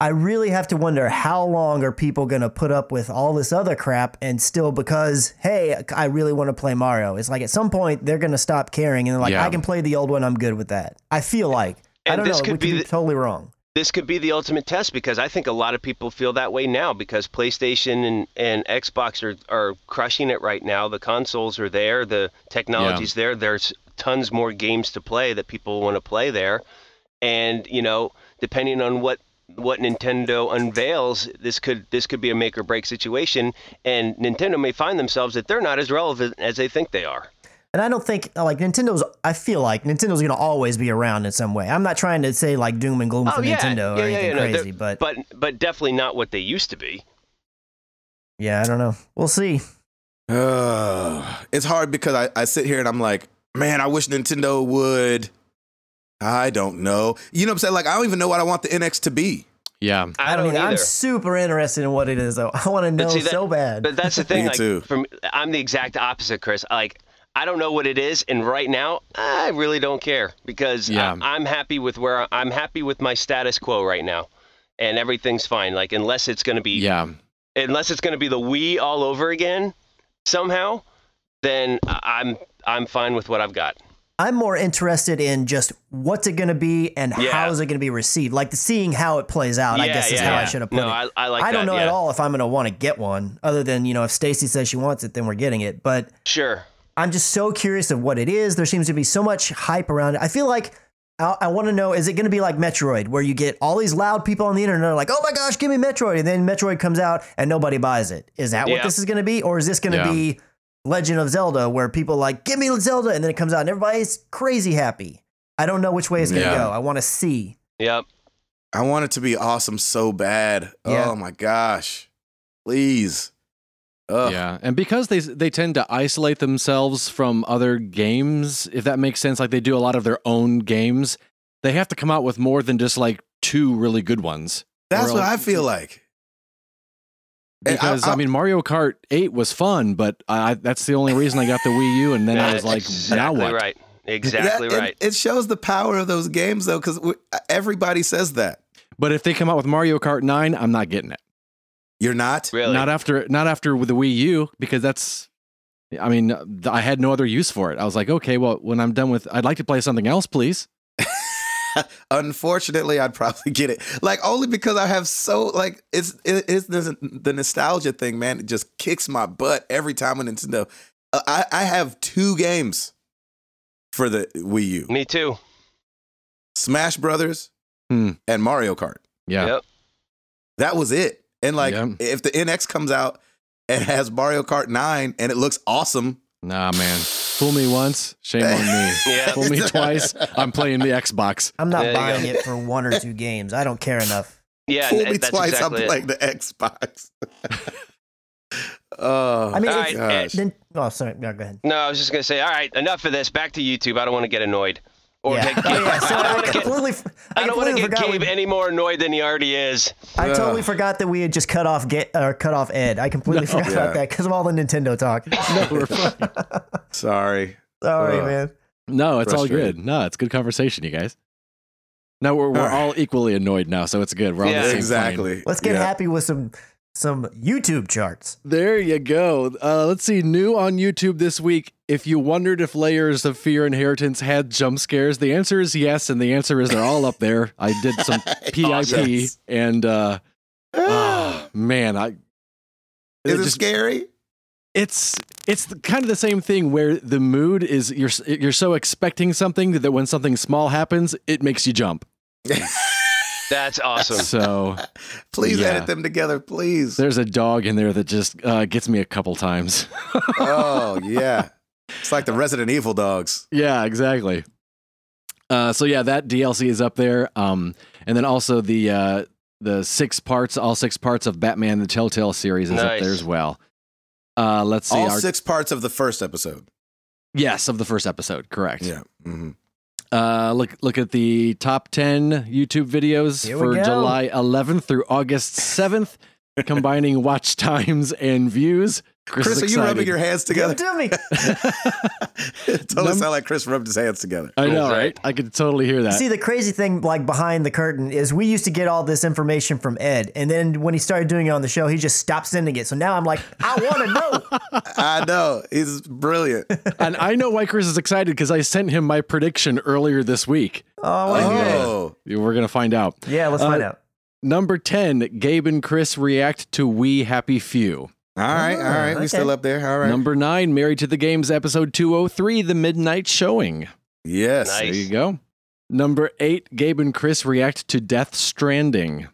I really have to wonder how long are people going to put up with all this other crap and still because, hey, I really want to play Mario. It's like at some point they're going to stop caring and they're like, I can play the old one. I'm good with that. I feel like. And I don't know. We could be totally wrong. This could be the ultimate test because I think a lot of people feel that way now because PlayStation and Xbox are crushing it right now. The consoles are there. The technology's there. There's tons more games to play that people want to play there. And, you know, depending on what Nintendo unveils, this could be a make or break situation. And Nintendo may find themselves that they're not as relevant as they think they are. And I don't think, like, I feel like Nintendo's going to always be around in some way. I'm not trying to say, like, doom and gloom for Nintendo or anything crazy, but definitely not what they used to be. Yeah, I don't know. We'll see. It's hard because I sit here and I'm like, man, I wish Nintendo would. I don't know. You know what I'm saying? Like, I don't even know what I want the NX to be. Yeah. I don't either. I'm super interested in what it is, though. I want to know so bad. But that's the thing. Me too. I'm the exact opposite, Chris. Like, I don't know what it is, and right now, I really don't care because I'm happy with I'm happy with my status quo right now, and everything's fine. Like, unless it's going to be the Wii all over again somehow, then I'm fine with what I've got. I'm more interested in just what's it going to be and how is it going to be received. Like seeing how it plays out, I guess is how I should have put it. I like that. I don't know at all if I'm going to want to get one other than, you know, if Stacy says she wants it, then we're getting it. But sure. I'm just so curious of what it is. There seems to be so much hype around it. I feel like I want to know, is it going to be like Metroid where you get all these loud people on the internet are like, oh my gosh, give me Metroid. And then Metroid comes out and nobody buys it. Is that what this is going to be? Or is this going to be Legend of Zelda where people like, give me Zelda, and then it comes out and everybody's crazy happy? I don't know which way it's going to go. I want to see. Yep. I want it to be awesome so bad. Yeah. Oh my gosh. Please. Ugh. Yeah, and because they tend to isolate themselves from other games, if that makes sense, like they do a lot of their own games, they have to come out with more than just like 2 really good ones. That's what I feel like. Because, I mean, Mario Kart 8 was fun, but that's the only reason I got the Wii U, and then I was like, now what? Right. Exactly right. It shows the power of those games, though, because everybody says that. But if they come out with Mario Kart 9, I'm not getting it. You're not? Really? Not after with the Wii U, because I mean, I had no other use for it. I was like, okay, well, when I'm done with, I'd like to play something else, please. Unfortunately, I'd probably get it. Like, only because I have it's the nostalgia thing, man. It just kicks my butt every time on Nintendo. I have 2 games for the Wii U. Me too. Smash Brothers and Mario Kart. Yeah. Yep. That was it. And like, if the NX comes out and has Mario Kart 9 and it looks awesome, Nah, man. Fool me once, shame on me. Yeah. Fool me twice, I'm playing the Xbox. I'm not There you buying go. it for 1 or 2 games. I don't care enough. Yeah, Fool and me that's twice, exactly I'm it. playing the Xbox. Oh, I mean, All it's, right, then, oh, sorry. No, go ahead. No, I was just gonna say, all right, enough of this. Back to YouTube. I don't want to get annoyed. Or Yeah. get Oh, Gabe. yeah. So I don't I want to get. completely, I don't want to get forgot Gabe any more annoyed than he already is. I totally Ugh. forgot that we had just cut off Ed. I completely forgot Yeah. about that because of all the Nintendo talk. No, we're fine. sorry. Sorry, Ugh. man. No, it's all Frustrated. good. No, it's good conversation, you guys. No, we're All right. all equally annoyed now, so it's good. We're on Yeah. the same plane. Exactly. Let's get Yeah. happy with some YouTube charts. There you go. Let's see. New on YouTube this week. If you wondered if Layers of Fear Inheritance had jump scares, the answer is yes, and the answer is they're all up there. I did some PIP, Yes. and man, Is it scary? It's kind of the same thing where the mood is you're so expecting something that when something small happens, it makes you jump. That's awesome. So Please Yeah. edit them together, please. there's a dog in there that just gets me a couple times. Oh, yeah. It's like the Resident Evil dogs. Yeah, exactly. So yeah, that DLC is up there. And then also the all 6 parts of Batman the Telltale series is up Nice. there as well. Let's see. All 6 parts of the first episode. Yes, of the first episode, correct. Yeah. Mm-hmm. Look at the top 10 YouTube videos Here we for go. July 11th through August 7th, combining watch times and views. Chris, is are you rubbing excited. your hands Give together? it to me. It totally sounded like Chris rubbed his hands together. I know, That's right? right. I could totally hear that. See, the crazy thing, like behind the curtain, is we used to get all this information from Ed, and then when he started doing it on the show, he just stopped sending it. So now I'm like, I want to know. I know. He's brilliant. And I know why Chris is excited because I sent him my prediction earlier this week. Oh, what is it? Oh. We're going to find out. Yeah, let's find out. Number 10, Gabe and Chris react to We Happy Few. All right. All right. okay. We still up there. All right. Number 9, Married to the Games, episode 203, The Midnight Showing. Yes. Nice. There you go. Number 8, Gabe and Chris react to Death Stranding.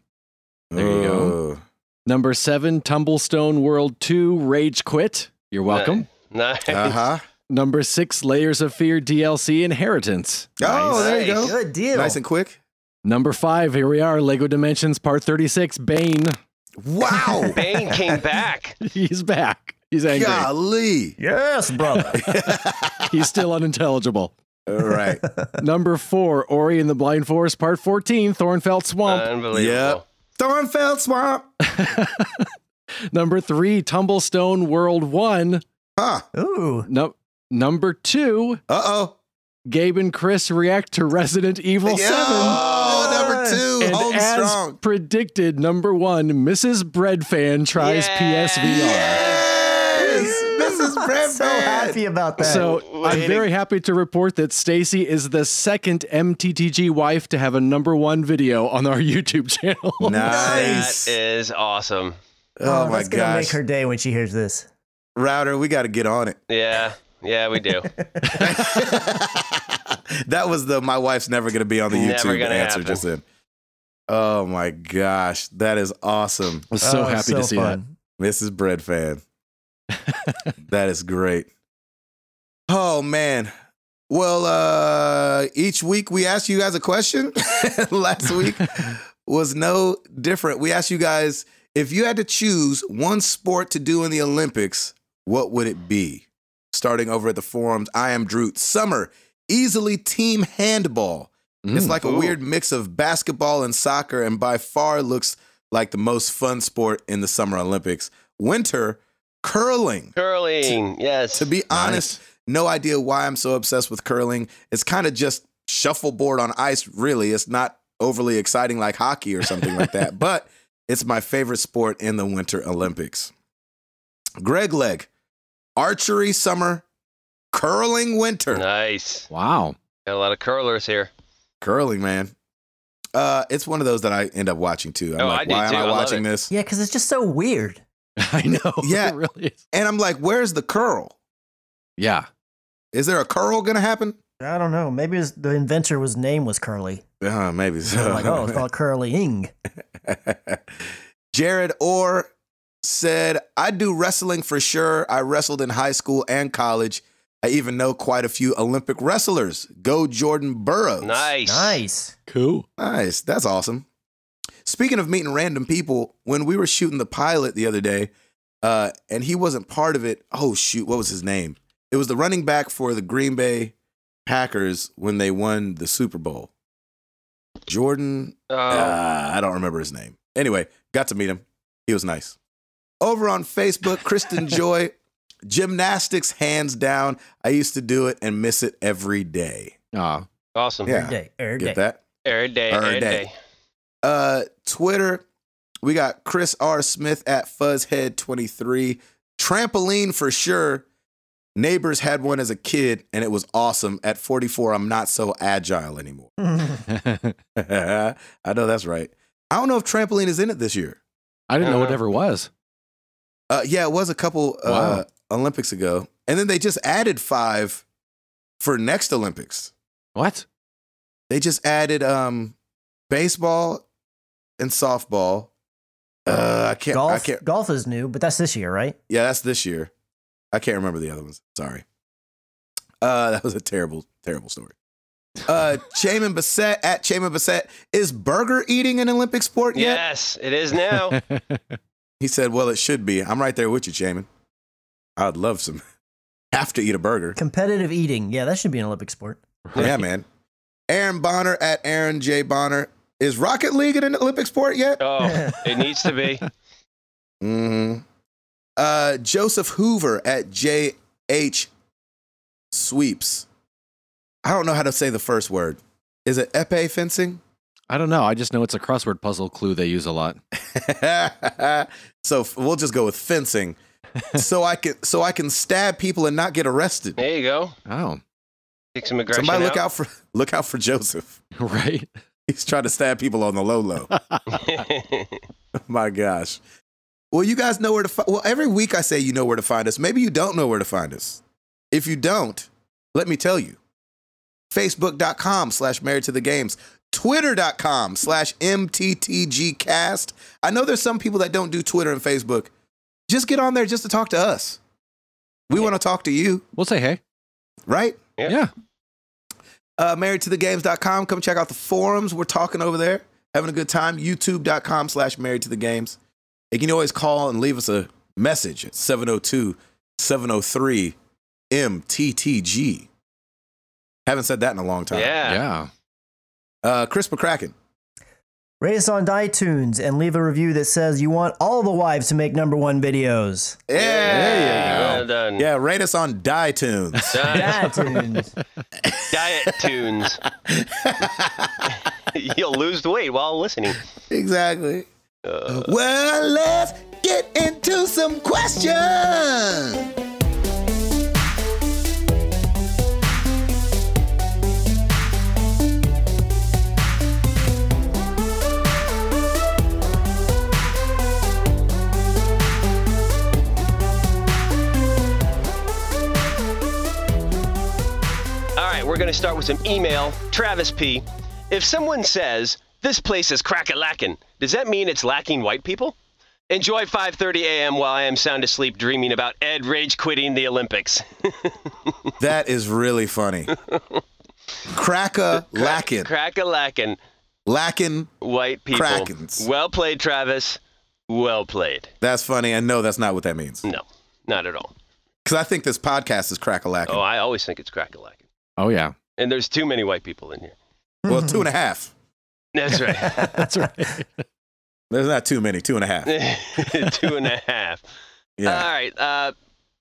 There you go. Oh. Number 7, Tumblestone World 2, Rage Quit. You're welcome. Nice. Uh-huh. Number 6, Layers of Fear DLC Inheritance. Oh, there you Nice. go. Good deal. Nice and quick. Number 5, here we are, Lego Dimensions Part 36, Bane. Wow. Bane came back. He's back. He's angry. Golly. Yes, brother. He's still unintelligible. All right. Number 4, Ori and the Blind Forest Part 14, Thornfelt Swamp. Unbelievable. Thornfeld Swamp. Number 3, Tumblestone World 1. Huh. Ooh. Number 2, Uh-oh. Gabe and Chris react to Resident Evil 7. Oh, number 2. And Home as strong. predicted, number 1, Mrs. Breadfan tries Yeah. PSVR. Yes. Mrs. Breadfan. So happy about that. So I'm Waiting. very happy to report that Stacy is the second MTTG wife to have a number 1 video on our YouTube channel. Nice. That is awesome. Oh, my that's gonna gosh. make her day when she hears this. Router, we got to get on it. Yeah. Yeah, we do. That was my wife's never going to be on the Never YouTube gonna answer happen. just then. Oh my gosh. That is awesome. I'm so Oh, happy to see fun. Mrs. Bread fan. That is great. Oh man. Well, each week we ask you guys a question. Last week was no different. We asked you guys, if you had to choose one sport to do in the Olympics, what would it be? Starting over at the forums, I am Droot. Summer, easily team handball. It's like a Ooh. weird mix of basketball and soccer, and by far looks like the most fun sport in the Summer Olympics. Winter, curling. Curling. Yes. To be honest, no idea why I'm so obsessed with curling. It's kind of just shuffleboard on ice, really. It's not overly exciting like hockey or something like that, but it's my favorite sport in the Winter Olympics. Greg Leg, archery summer, curling winter. Nice. Wow. Got a lot of curlers here. Curling, man. It's one of those that I end up watching too. I'm Oh, like, I do why am too. I I love watching it. this? Yeah, because it's just so weird. I know. Yeah. It really is. And I'm like, where's the curl? Yeah. Is there a curl gonna happen? I don't know. Maybe the inventor's name was Curly. Maybe so. I'm like, oh, it's called curlying. Jared or said, I do wrestling for sure. I wrestled in high school and college. I even know quite a few Olympic wrestlers. Go Jordan Burroughs. Nice. Cool. Nice. That's awesome. Speaking of meeting random people, when we were shooting the pilot the other day, and he wasn't part of it. Oh, shoot. What was his name? It was the running back for the Green Bay Packers when they won the Super Bowl. Jordan. I don't remember his name. Anyway, got to meet him. He was nice. Over on Facebook, Kristen Joy, gymnastics, hands down. I used to do it and miss it every day. Aw. Awesome. Yeah. Every Get day. that? Every day. Every Every day. day. Twitter, we got Chris R. Smith at Fuzzhead23. Trampoline for sure. Neighbors had one as a kid, and it was awesome. At 44, I'm not so agile anymore. I know that's right. I don't know if trampoline is in it this year. I didn't know it ever was. Yeah, it was a couple Wow. Olympics ago. And then they just added 5 for next Olympics. What? They just added baseball and softball. I can't. Golf is new, but that's this year, right? Yeah, that's this year. I can't remember the other ones. Sorry. That was a terrible, terrible story. Chaman Bassett at Chaman Bassett. Is burger eating an Olympic sport yet? Yes, it is now. He said, well, it should be. I'm right there with you, Chaman. I'd love some. Have to eat a burger. Competitive eating. Yeah, that should be an Olympic sport. Yeah, man. Aaron Bonner at Aaron J. Bonner. Is Rocket League an Olympic sport yet? Oh, it needs to be. Mm-hmm. Joseph Hoover at J.H. Sweeps. I don't know how to say the first word. Is it epee fencing? I don't know. I just know it's a crossword puzzle clue they use a lot. So we'll just go with fencing. so I can stab people and not get arrested. There you go. Oh, Take some aggression Somebody out. look out for Joseph. right. He's trying to stab people on the low. My gosh. Well, you guys know where to find. Well, every week I say you know where to find us. Maybe you don't know where to find us. If you don't, let me tell you. Facebook.com/married to the games. Twitter.com/MTTGcast. I know there's some people that don't do Twitter and Facebook. Just get on there just to talk to us. We want to talk to you, We'll say hey. right? Yeah. Marriedtothegames.com. Come check out the forums. We're talking over there, having a good time. YouTube.com/married to the games. You can always call and leave us a message at 702-703-MTTG. Haven't said that in a long time. Yeah. Chris McCracken. Rate us on iTunes and leave a review that says you want all the wives to make #1 videos. Yeah. Well done. Yeah, rate us on DieTunes. iTunes. Diet tunes. You'll lose the weight while listening. Exactly. Well, let's get into some questions. We're going to start with some email. Travis P. If someone says, this place is crack-a-lackin', does that mean it's lacking white people? Enjoy 5:30 a.m. while I am sound asleep dreaming about Ed rage quitting the Olympics. That is really funny. Crack-a-lackin'. Crack-a-lackin'. Lackin' White people. Krakens. Well played, Travis. Well played. That's funny. And no, that's not what that means. No, not at all. Because I think this podcast is crack-a-lackin'. Oh, I always think it's crack-a-lackin'. Oh, yeah. And there's too many white people in here. Well, 2.5. That's right. That's right. There's not too many. 2.5. 2.5. Yeah. All right.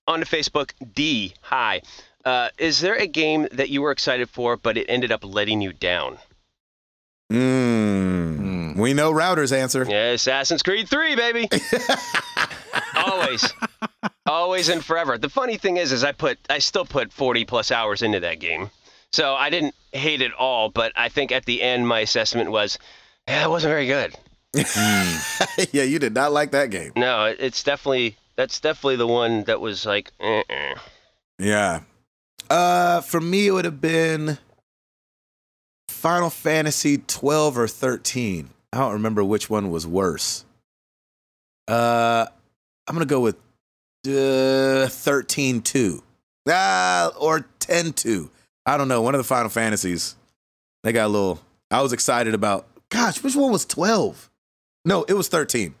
On to Facebook. D. Hi. Is there a game that you were excited for, but it ended up letting you down? We know Router's answer. Yeah, Assassin's Creed 3, baby. Always. Always and forever. The funny thing is I still put 40 plus hours into that game. So I didn't hate it all, but I think at the end my assessment was, it wasn't very good. Yeah, you did not like that game. No, that's definitely the one that was like, Yeah. For me, it would have been Final Fantasy 12 or 13. I don't remember which one was worse. I'm going to go with 13-2. Or 10-2. I don't know. One of the Final Fantasies. They got a little... I was excited about... Gosh, which one was 12? No, it was 13.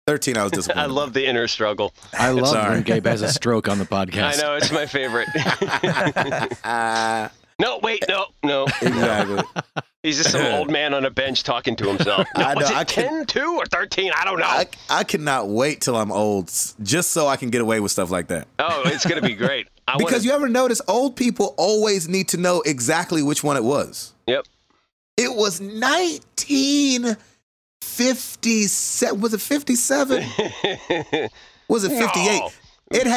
13, I was disappointed. I love the inner struggle. I love when Gabe has a stroke on the podcast. I know, it's my favorite. No, wait, no. Exactly. He's just some old man on a bench talking to himself. I know, Was I it 10-2 or 13? I don't know. I cannot wait till I'm old just so I can get away with stuff like that. Oh, it's going to be great. Because you ever notice old people always need to know exactly which one it was. Yep. It was 1957. Was it 57? Was it 58? No. It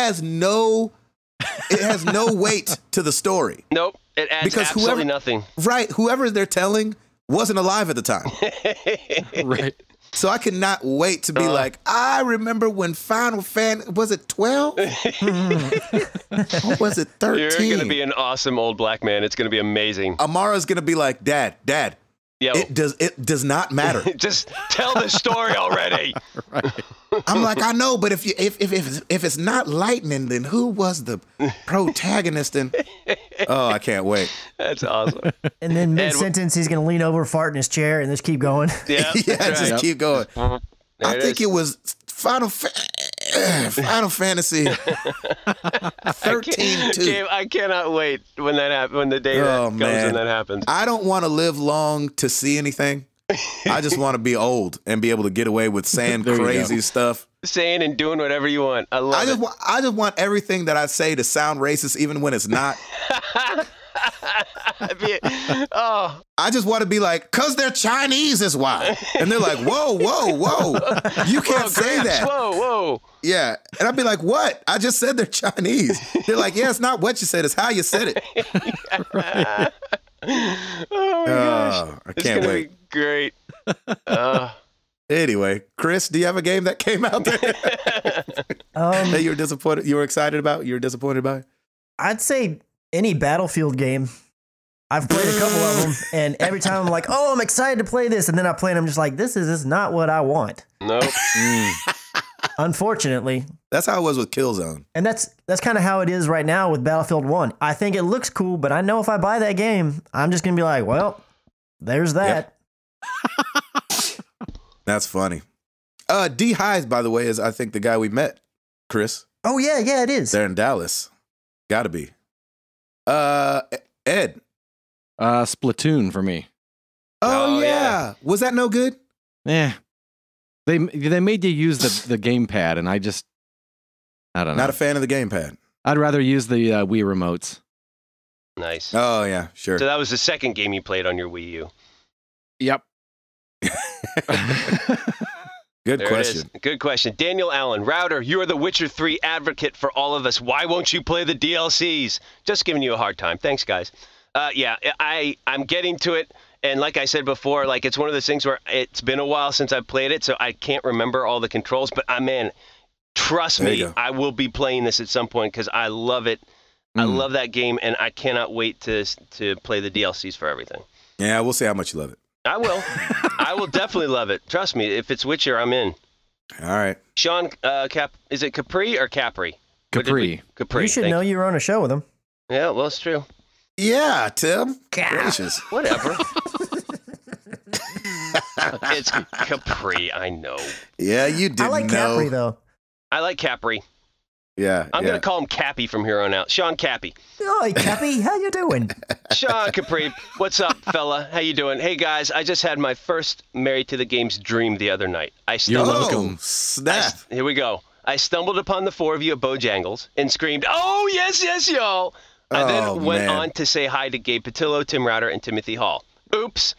has no weight to the story. Nope. It adds Because absolutely nothing. Right. Whoever they're telling wasn't alive at the time. Right. So I cannot wait to be like, I remember when Final Fan, was it 12? Or was it 13? You're going to be an awesome old black man. It's going to be amazing. Amara's going to be like, Dad, Yo. it does not matter. Just tell the story already. Right. I'm like, I know, but if it's not lightning, then who was the protagonist? And I can't wait. That's awesome. And then mid-sentence, he's going to lean over, fart in his chair, and just keep going. Yeah, Yeah, that's just right. keep going. I think it was Final Fantasy 13-2. Gabe, I cannot wait when that happens. When the day that comes and that happens. I don't want to live long to see anything. I just want to be old and be able to get away with saying There you crazy go. stuff. Saying and doing whatever you want. I love it. I just want everything that I say to sound racist, even when it's not. I just want to be like, cause they're Chinese is why. And they're like, whoa. You can't say Gramps, that. Whoa. Yeah. And I'd be like, what? I just said they're Chinese. They're like, yeah, it's not what you said, it's how you said it. Oh my gosh. I It's can't gonna wait. be great. Anyway, Chris, do you have a game that came out there that you were disappointed? You were excited about? You were disappointed about? I'd say any Battlefield game. I've played a couple of them, and every time I'm like, oh, I'm excited to play this. And then I play and I'm just like, this is not what I want. Nope. Unfortunately. That's how it was with Killzone. And that's kind of how it is right now with Battlefield 1. I think it looks cool, but I know if I buy that game, I'm just going to be like, well, there's that. That's funny. D Highs, by the way, is I think the guy we met, Chris. Oh, yeah, it is. They're in Dallas. Gotta be. Ed. Splatoon for me. Oh, Oh, yeah. yeah. Was that no good? Yeah. They made you use the gamepad, and I don't know. Not a fan of the gamepad. I'd rather use the Wii remotes. Nice. Oh, yeah, sure. So that was the second game you played on your Wii U. Yep. Good There question. it is. Good question. Daniel Allen, Router, you are the Witcher 3 advocate for all of us. Why won't you play the DLCs? Just giving you a hard time. Thanks, guys. Yeah, I'm getting to it. And like I said before, like it's one of those things where it's been a while since I played it, so I can't remember all the controls. But man, trust There you me, go. I will be playing this at some point because I love it. I love that game, and I cannot wait to play the DLCs for everything. Yeah, we'll see how much you love it. I will. I will definitely love it. Trust me. If it's Witcher, I'm in. All right. Sean, is it Capri or Capri? What did Capri. Capri. You should thank know you. you were on a show with him. Yeah, well, it's true. Yeah, Tim. Gracious. Whatever. It's Capri, I know. Yeah, you didn't I like know. Capri, though. I like Capri. Yeah. I'm going to call him Cappy from here on out. Sean Cappy. Hi, Cappy. How you doing? Sean Capri. What's up, fella? How you doing? Hey, guys, I just had my first Married to the Games dream the other night. I stumbled Oh, snap. Here we go. I stumbled upon the four of you at Bojangles and screamed, "Oh, yes, y'all." I then Oh, went man. on to say hi to Gabe Patillo, Tim Router, and Timothy Hall. Oops.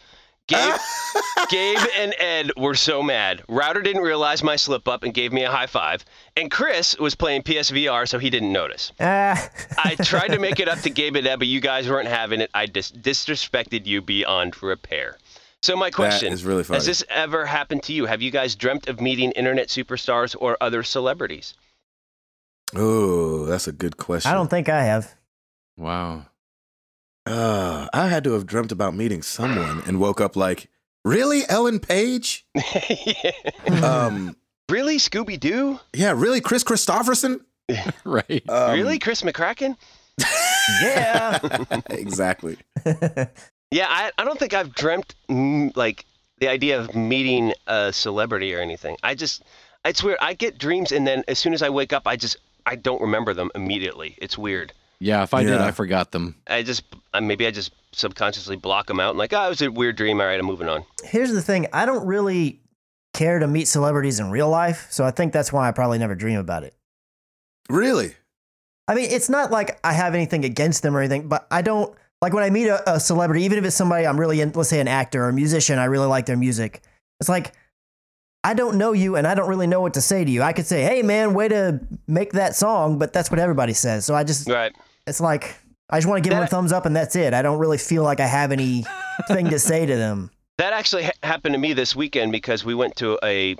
Gabe and Ed were so mad. Router didn't realize my slip-up and gave me a high five. And Chris was playing PSVR, so he didn't notice. I tried to make it up to Gabe and Ed, but you guys weren't having it. I disrespected you beyond repair. So my question, is really funny. has this ever happened to you? Have you guys dreamt of meeting internet superstars or other celebrities? Oh, that's a good question. I don't think I have. Wow. I had to have dreamt about meeting someone and woke up like, really, Ellen Page? Yeah. Really, Scooby Doo? Yeah, really, Chris Christopherson? Right. Really, Chris McCracken? Yeah. Exactly. Yeah, I don't think I've dreamt like the idea of meeting a celebrity or anything. It's weird. I get dreams, and then as soon as I wake up, I don't remember them immediately. It's weird. Yeah, if I did, I forgot them. Maybe I just subconsciously block them out and like, oh, it was a weird dream. All right, I'm moving on. Here's the thing. I don't really care to meet celebrities in real life, so I think that's why I probably never dream about it. Really? I mean, it's not like I have anything against them or anything, but I don't, like when I meet a celebrity, even if it's somebody I'm really in, let's say an actor or a musician, I really like their music. It's like, I don't know you and I don't really know what to say to you. I could say, hey man, way to make that song, but that's what everybody says. So it's like, I just want to give them a thumbs up and that's it. I don't really feel like I have anything to say to them. That actually happened to me this weekend because we went to a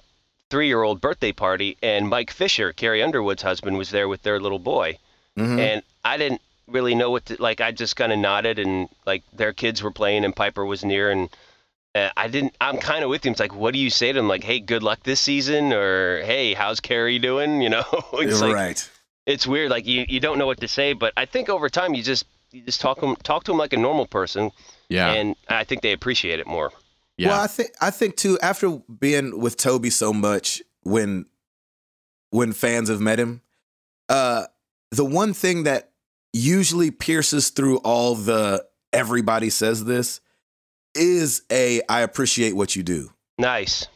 3-year-old birthday party and Mike Fisher, Carrie Underwood's husband, was there with their little boy. Mm-hmm. And I didn't really know what to, like, I just kind of nodded and like their kids were playing and Piper was near and I'm kind of with him. It's like, what do you say to him? Like, hey, good luck this season, or hey, how's Carrie doing? You know, it's like, right. It's weird. Like you don't know what to say, but I think over time you just talk to him like a normal person. Yeah. And I think they appreciate it more. Yeah. Well, I think too, after being with Toby so much when fans have met him, the one thing that usually pierces through all the everybody says this is I appreciate what you do. Nice.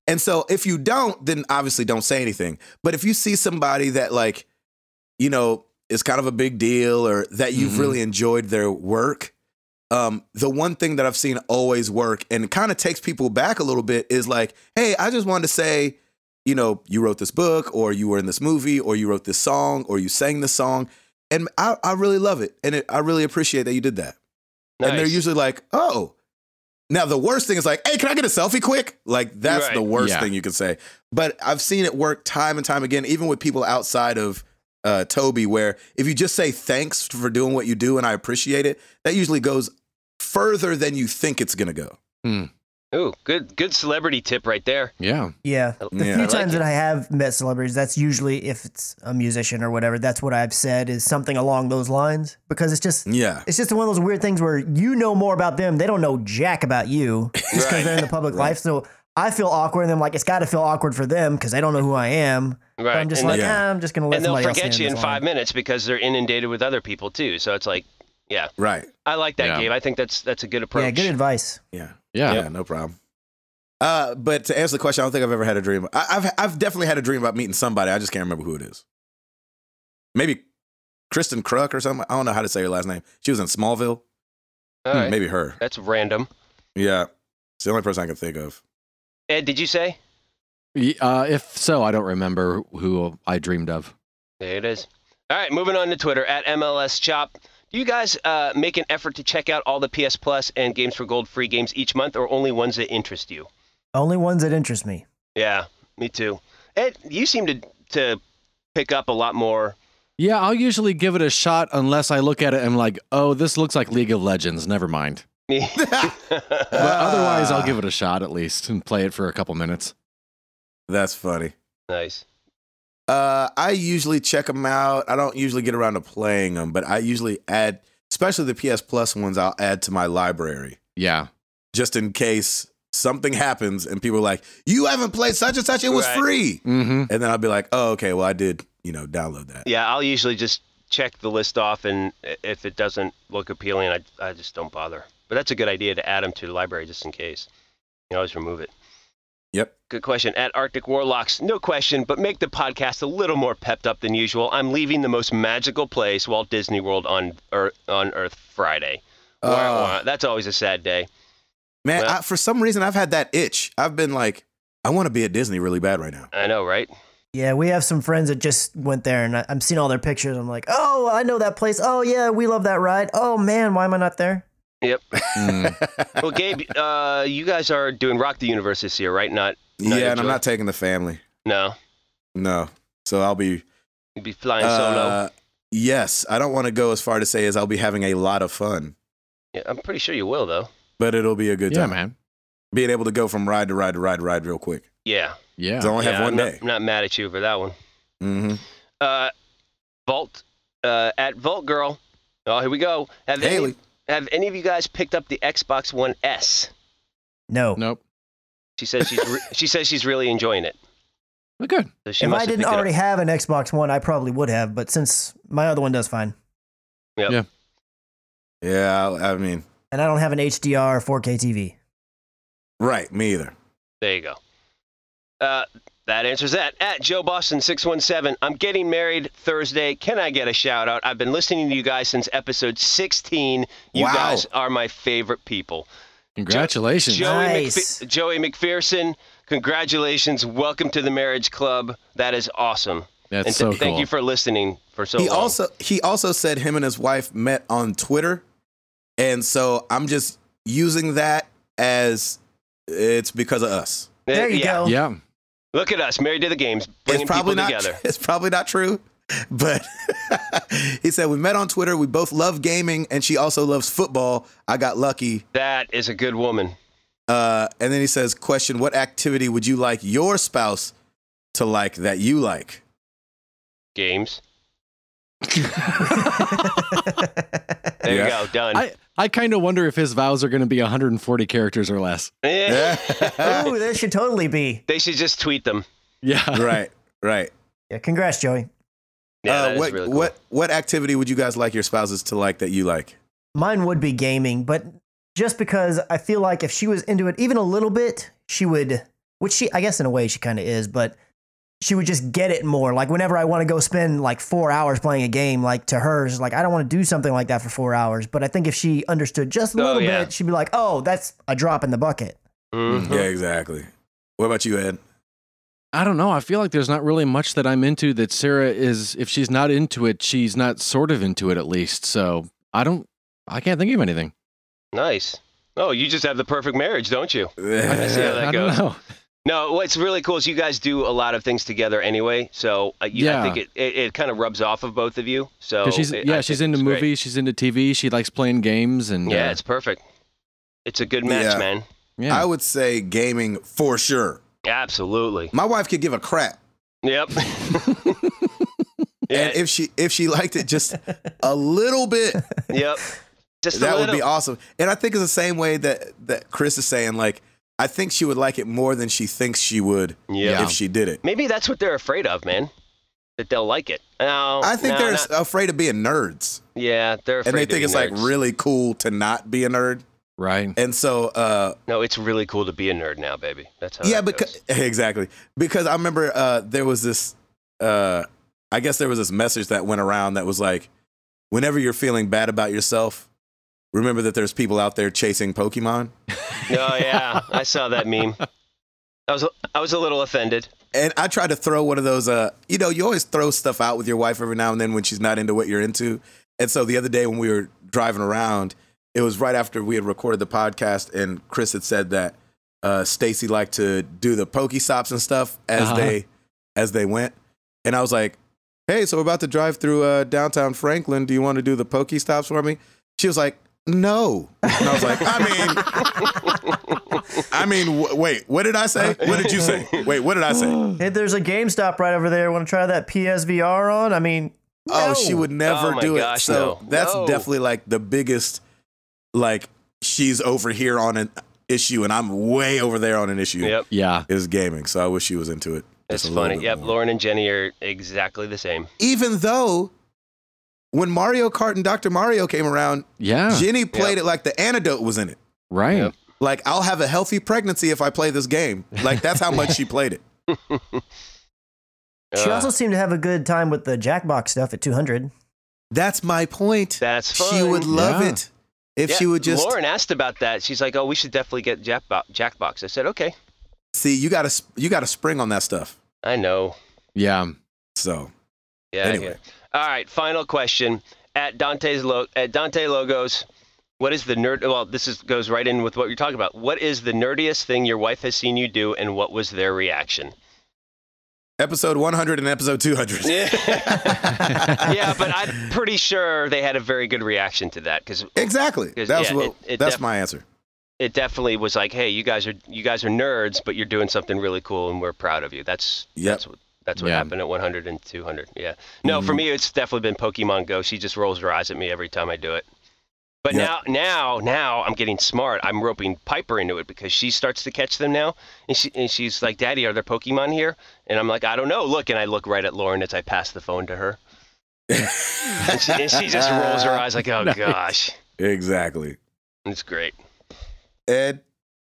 And so if you don't, then obviously don't say anything. But if you see somebody that like, you know, is kind of a big deal or that you've really enjoyed their work, the one thing that I've seen always work and kind of takes people back a little bit is like, hey, I just wanted to say, you know, you wrote this book or you were in this movie or you wrote this song or you sang this song. And I really love it. And I really appreciate that you did that. Nice. And they're usually like, oh. Now, the worst thing is like, hey, can I get a selfie quick? Like, that's the worst thing you can say. But I've seen it work time and time again, even with people outside of Toby, where if you just say thanks for doing what you do and I appreciate it, that usually goes further than you think it's going to go. Mm. Ooh, good celebrity tip right there. Yeah. The few times that I have met celebrities, that's usually if it's a musician or whatever, that's what I've said is something along those lines because it's just one of those weird things where you know more about them. They don't know jack about you just because they're in the public life. So I feel awkward and I'm like, it's got to feel awkward for them because they don't know who I am. Right. But I'm just I'm just going to let somebody else. And they'll forget you in 5 minutes because they're inundated with other people too. So it's like, right. I like that game. I think that's a good approach. Yeah, good advice. Yeah, no problem. But to answer the question, I don't think I've ever had a dream. I've definitely had a dream about meeting somebody. I just can't remember who it is. Maybe Kristen Kruk or something. I don't know how to say her last name. She was in Smallville. Right. Maybe her. That's random. Yeah. It's the only person I can think of. Ed, did you say? If so, I don't remember who I dreamed of. There it is. All right, moving on to Twitter, at MLS Chop. Do you guys make an effort to check out all the PS Plus and Games for Gold free games each month, or only ones that interest you? Only ones that interest me. Yeah, me too. Ed, you seem to pick up a lot more. Yeah, I'll usually give it a shot unless I look at it and I'm like, oh, this looks like League of Legends. Never mind. But otherwise, I'll give it a shot at least and play it for a couple minutes. That's funny. Nice. I usually check them out. I don't usually get around to playing them, but I usually add, especially the PS Plus ones, I'll add to my library. Yeah. Just in case something happens and people are like, you haven't played such and such, it was free. Mm-hmm. And then I'll be like, oh, okay, well, I did, download that. Yeah, I'll usually just check the list off, and if it doesn't look appealing, I just don't bother. But that's a good idea to add them to the library just in case. You can always remove it. Yep. Good question. At Arctic Warlocks, no question, but make the podcast a little more pepped up than usual. I'm leaving the most magical place, Walt Disney World, on Earth Friday. That's always a sad day. Man, well, for some reason, I've had that itch. I've been like, I want to be at Disney really bad right now. I know, right? Yeah, we have some friends that just went there, and I'm seeing all their pictures. I'm like, oh, I know that place. Oh, yeah, we love that ride. Oh, man, why am I not there? Yep. Well, Gabe, you guys are doing Rock the Universe this year, right? Not and I'm not taking the family. No. So I'll be... You'll be flying solo? Yes. I don't want to go as far to say as I'll be having a lot of fun. Yeah, I'm pretty sure you will, though. But it'll be a good time. Yeah, man. Being able to go from ride to ride to ride to ride real quick. Yeah. Yeah. 'Cause I only have one day. I'm not mad at you for that one. Mm-hmm. Vault at Vault Girl. Oh, here we go. Have any of you guys picked up the Xbox One S? No. Nope. She says she's really enjoying it. Well, good. So she If must I have didn't picked it already up. have an Xbox One, I probably would have. But since my other one does fine, Yep. Yeah. Yeah, I mean, and I don't have an HDR 4K TV. right, me either. There you go. That answers that. At Joe Boston 617, I'm getting married Thursday. Can I get a shout out? I've been listening to you guys since episode 16. You Wow. guys are my favorite people. Congratulations. Nice. Joey McPherson, congratulations. Welcome to the marriage club. That is awesome. That's And so cool. thank you for listening for so He long. also said him and his wife met on Twitter, and so I'm just using that as it's because of us. There you Yeah. go. Yeah. Look at us, married to the games, bringing people together. It's probably not true, but he said we met on Twitter. We both love gaming, and she also loves football. I got lucky. That is a good woman. And then he says, "Question: What activity would you like your spouse to like that you like?" Games. There you Yeah. go, done. I kind of wonder if his vows are going to be 140 characters or less. Oh, there should totally be. They should just tweet them. Yeah. Right. Yeah, congrats, Joey. Yeah, that is what really cool. what activity would you guys like your spouses to like that you like? Mine would be gaming, but just because I feel like if she was into it even a little bit, she would, which she, I guess in a way she kind of is, but she would just get it more. Like whenever I want to go spend like 4 hours playing a game, like to her, it's like, I don't want to do something like that for 4 hours. But I think if she understood just a little yeah. bit, she'd be like, oh, that's a drop in the bucket. Mhm. Yeah, exactly. What about you, Ed? I don't know. I feel like there's not really much that I'm into that Sarah is. If she's not into it, she's not sort of into it at least. So I can't think of anything. Nice. Oh, you just have the perfect marriage, don't you? see how that I goes. don't know. No, what's really cool is you guys do a lot of things together anyway. So I think it kind of rubs off of both of you. So 'Cause she's I think into it's great. movies, she's into TV, she likes playing games, and Yeah, it's perfect. It's a good match, Yeah. man. yeah. I would say gaming for sure. Absolutely. My wife could give a crap. Yep. And if she liked it just a little bit, Yep. Just that a would little. be awesome. And I think it's the same way that Chris is saying, like, I think she would like it more than she thinks she would Yeah. if she did it. Maybe that's what they're afraid of, man. That they'll like it. No, I think no, they're not- afraid of being nerds. Yeah, they're afraid And they to think be it's like nerds. really cool to not be a nerd. right. And so No, it's really cool to be a nerd now, baby. That's how. yeah, that because goes. exactly. Because I remember there was this I guess there was this message that went around that was like, whenever you're feeling bad about yourself, remember that there's people out there chasing Pokemon. Oh yeah, I saw that meme. I was a little offended. And I tried to throw one of those, you always throw stuff out with your wife every now and then when she's not into what you're into. And so the other day when we were driving around, it was right after we had recorded the podcast, and Chris had said that Stacy liked to do the Pokestops and stuff as they went. And I was like, hey, so we're about to drive through downtown Franklin. Do you want to do the Pokestops for me? She was like, no. And I was like, wait, what did I say? What did you say? Wait, what did I say? Hey, there's a GameStop right over there. Want to try that PSVR on? I mean, Oh, no. she would never Oh my do gosh, it. So no. that's No. definitely like the biggest, like, she's over here on an issue and I'm way over there on an issue. Yep, Yeah. Is gaming. So I wish she was into it. it's just a little funny. bit Yep, more. Lauren and Jenny are exactly the same. Even though when Mario Kart and Dr. Mario came around, Yeah. Jenny played it like the antidote was in it. Right. Yep. Like, I'll have a healthy pregnancy if I play this game. Like, that's how much she played it. She Uh, also seemed to have a good time with the Jackbox stuff at 200. That's my point. That's fun. She would love Yeah. it if Yeah, she would just Lauren asked about that. She's like, "Oh, we should definitely get Jackbox." I said, "Okay." see. You got to spring on that stuff. I know. Yeah. So Yeah. Anyway. All right. Final question at Dante Logos. What is the nerd? Well, goes right in with what you're talking about. What is the nerdiest thing your wife has seen you do, and what was their reaction? episode 100 and episode 200. Yeah, but I'm pretty sure they had a very good reaction to that because Exactly. Because, That's yeah, what. it That's def- my answer. it definitely was like, hey, you guys are nerds, but you're doing something really cool, and we're proud of you. That's what happened at 100 and 200. Yeah. No, for me, it's definitely been Pokemon Go. She just rolls her eyes at me every time I do it. But now I'm getting smart. I'm roping Piper into it because she starts to catch them now, and she's like, "Daddy, are there Pokemon here?" And I'm like, "I don't know. Look," and I look right at Lauren as I pass the phone to her, and she just rolls her eyes like, "Oh gosh." Exactly. It's great. Ed?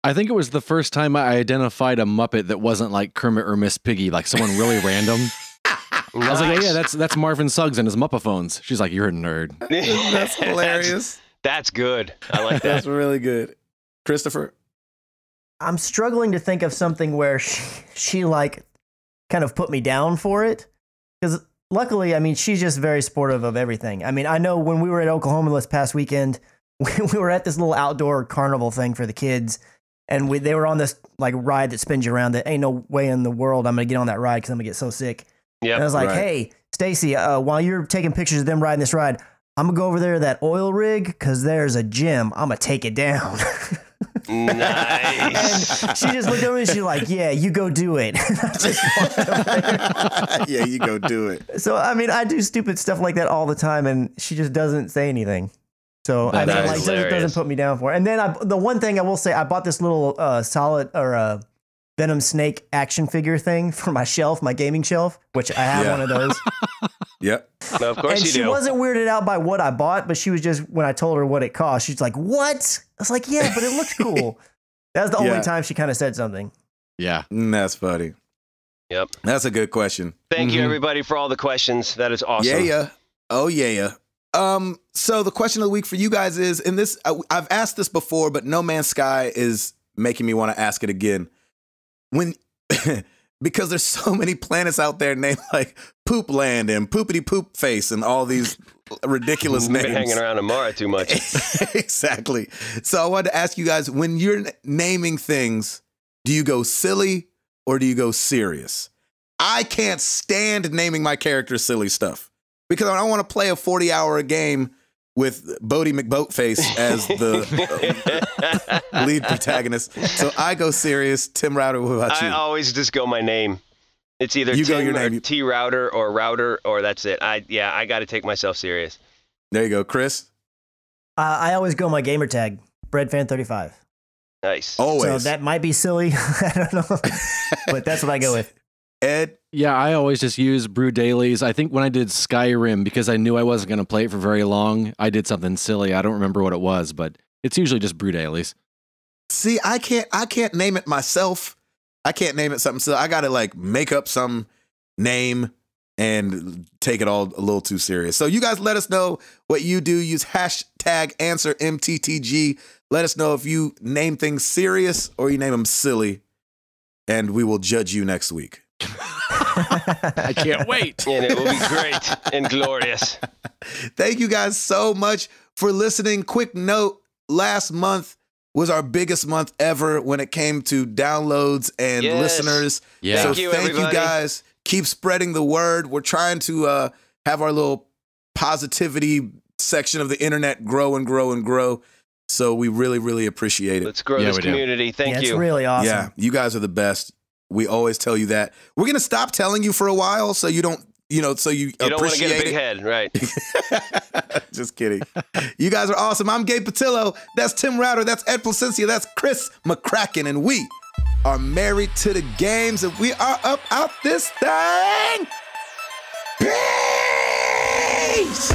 I think it was the first time I identified a Muppet that wasn't like Kermit or Miss Piggy, like someone really random. I was like, yeah, that's Marvin Suggs and his Muppaphones. She's like, you're a nerd. That's hilarious. That's good. I like that. That's really good. Christopher? I'm struggling to think of something where she like kind of put me down for it. Because luckily, I mean, she's just very supportive of everything. I mean, I know when we were at Oklahoma this past weekend, we were at this little outdoor carnival thing for the kids. And they were on this like ride that spins you around that ain't no way in the world I'm going to get on that ride because I'm going to get so sick. Yep. And I was like, hey, Stacy, while you're taking pictures of them riding this ride, I'm going to go over there to that oil rig because there's a gym. I'm going to take it down. Nice. And she just looked over me and she's like, yeah, you go do it. Yeah, you go do it. So, I mean, I do stupid stuff like that all the time and she just doesn't say anything. So, I mean, like, doesn't put me down for it. And then the one thing I will say, I bought this little Venom Snake action figure thing for my shelf, my gaming shelf, which I have one of those. Yep. No, of course and she wasn't weirded out by what I bought, but she was just, when I told her what it cost, she's like, what? I was like, yeah, but it looks cool. That was the only time she kind of said something. Yeah. That's funny. Yep. That's a good question. Thank you, everybody, for all the questions. That is awesome. Yeah. Oh, yeah. So the question of the week for you guys is, and this, I've asked this before, but No Man's Sky is making me want to ask it again. Because there's so many planets out there named like Poop Land and Poopity Poop Face and all these ridiculous names. Been hanging around Amara too much. Exactly. So I wanted to ask you guys, when you're naming things, do you go silly or do you go serious? I can't stand naming my character silly stuff because I don't want to play a 40-hour game with Bodie McBoatface as the lead protagonist. So I go serious. Tim Router, what about you? I always just go my name. It's either Tim or T Router or Router, or that's it. I got to take myself serious. There you go. Chris? I always go my gamer tag, BreadFan35. Nice. Always. So that might be silly. I don't know. But that's what I go with. Ed? Yeah, I always just use Brew Dailies. I think when I did Skyrim, because I knew I wasn't going to play it for very long, I did something silly. I don't remember what it was, but it's usually just Brew Dailies. See, I can't name it myself. I can't name it something silly. I got to like make up some name and take it all a little too serious. So you guys let us know what you do. Use #AnswerMTTG. Let us know if you name things serious or you name them silly, and we will judge you next week. I can't wait. And it will be great and glorious. Thank you guys so much for listening. Quick note, last month was our biggest month ever when it came to downloads and listeners. Yeah. So thank you guys. Keep spreading the word. We're trying to have our little positivity section of the internet grow and grow and grow. So we really, really appreciate it. Let's grow this community. Thank you. It's really awesome. Yeah, you guys are the best. We always tell you that. We're going to stop telling you for a while so you don't, so you don't want to get a big it. head, right? Just kidding. You guys are awesome. I'm Gabe Patillo. That's Tim Router. That's Ed Placencia. That's Chris McCracken. And we are married to the games, and we are up out this thing. Peace!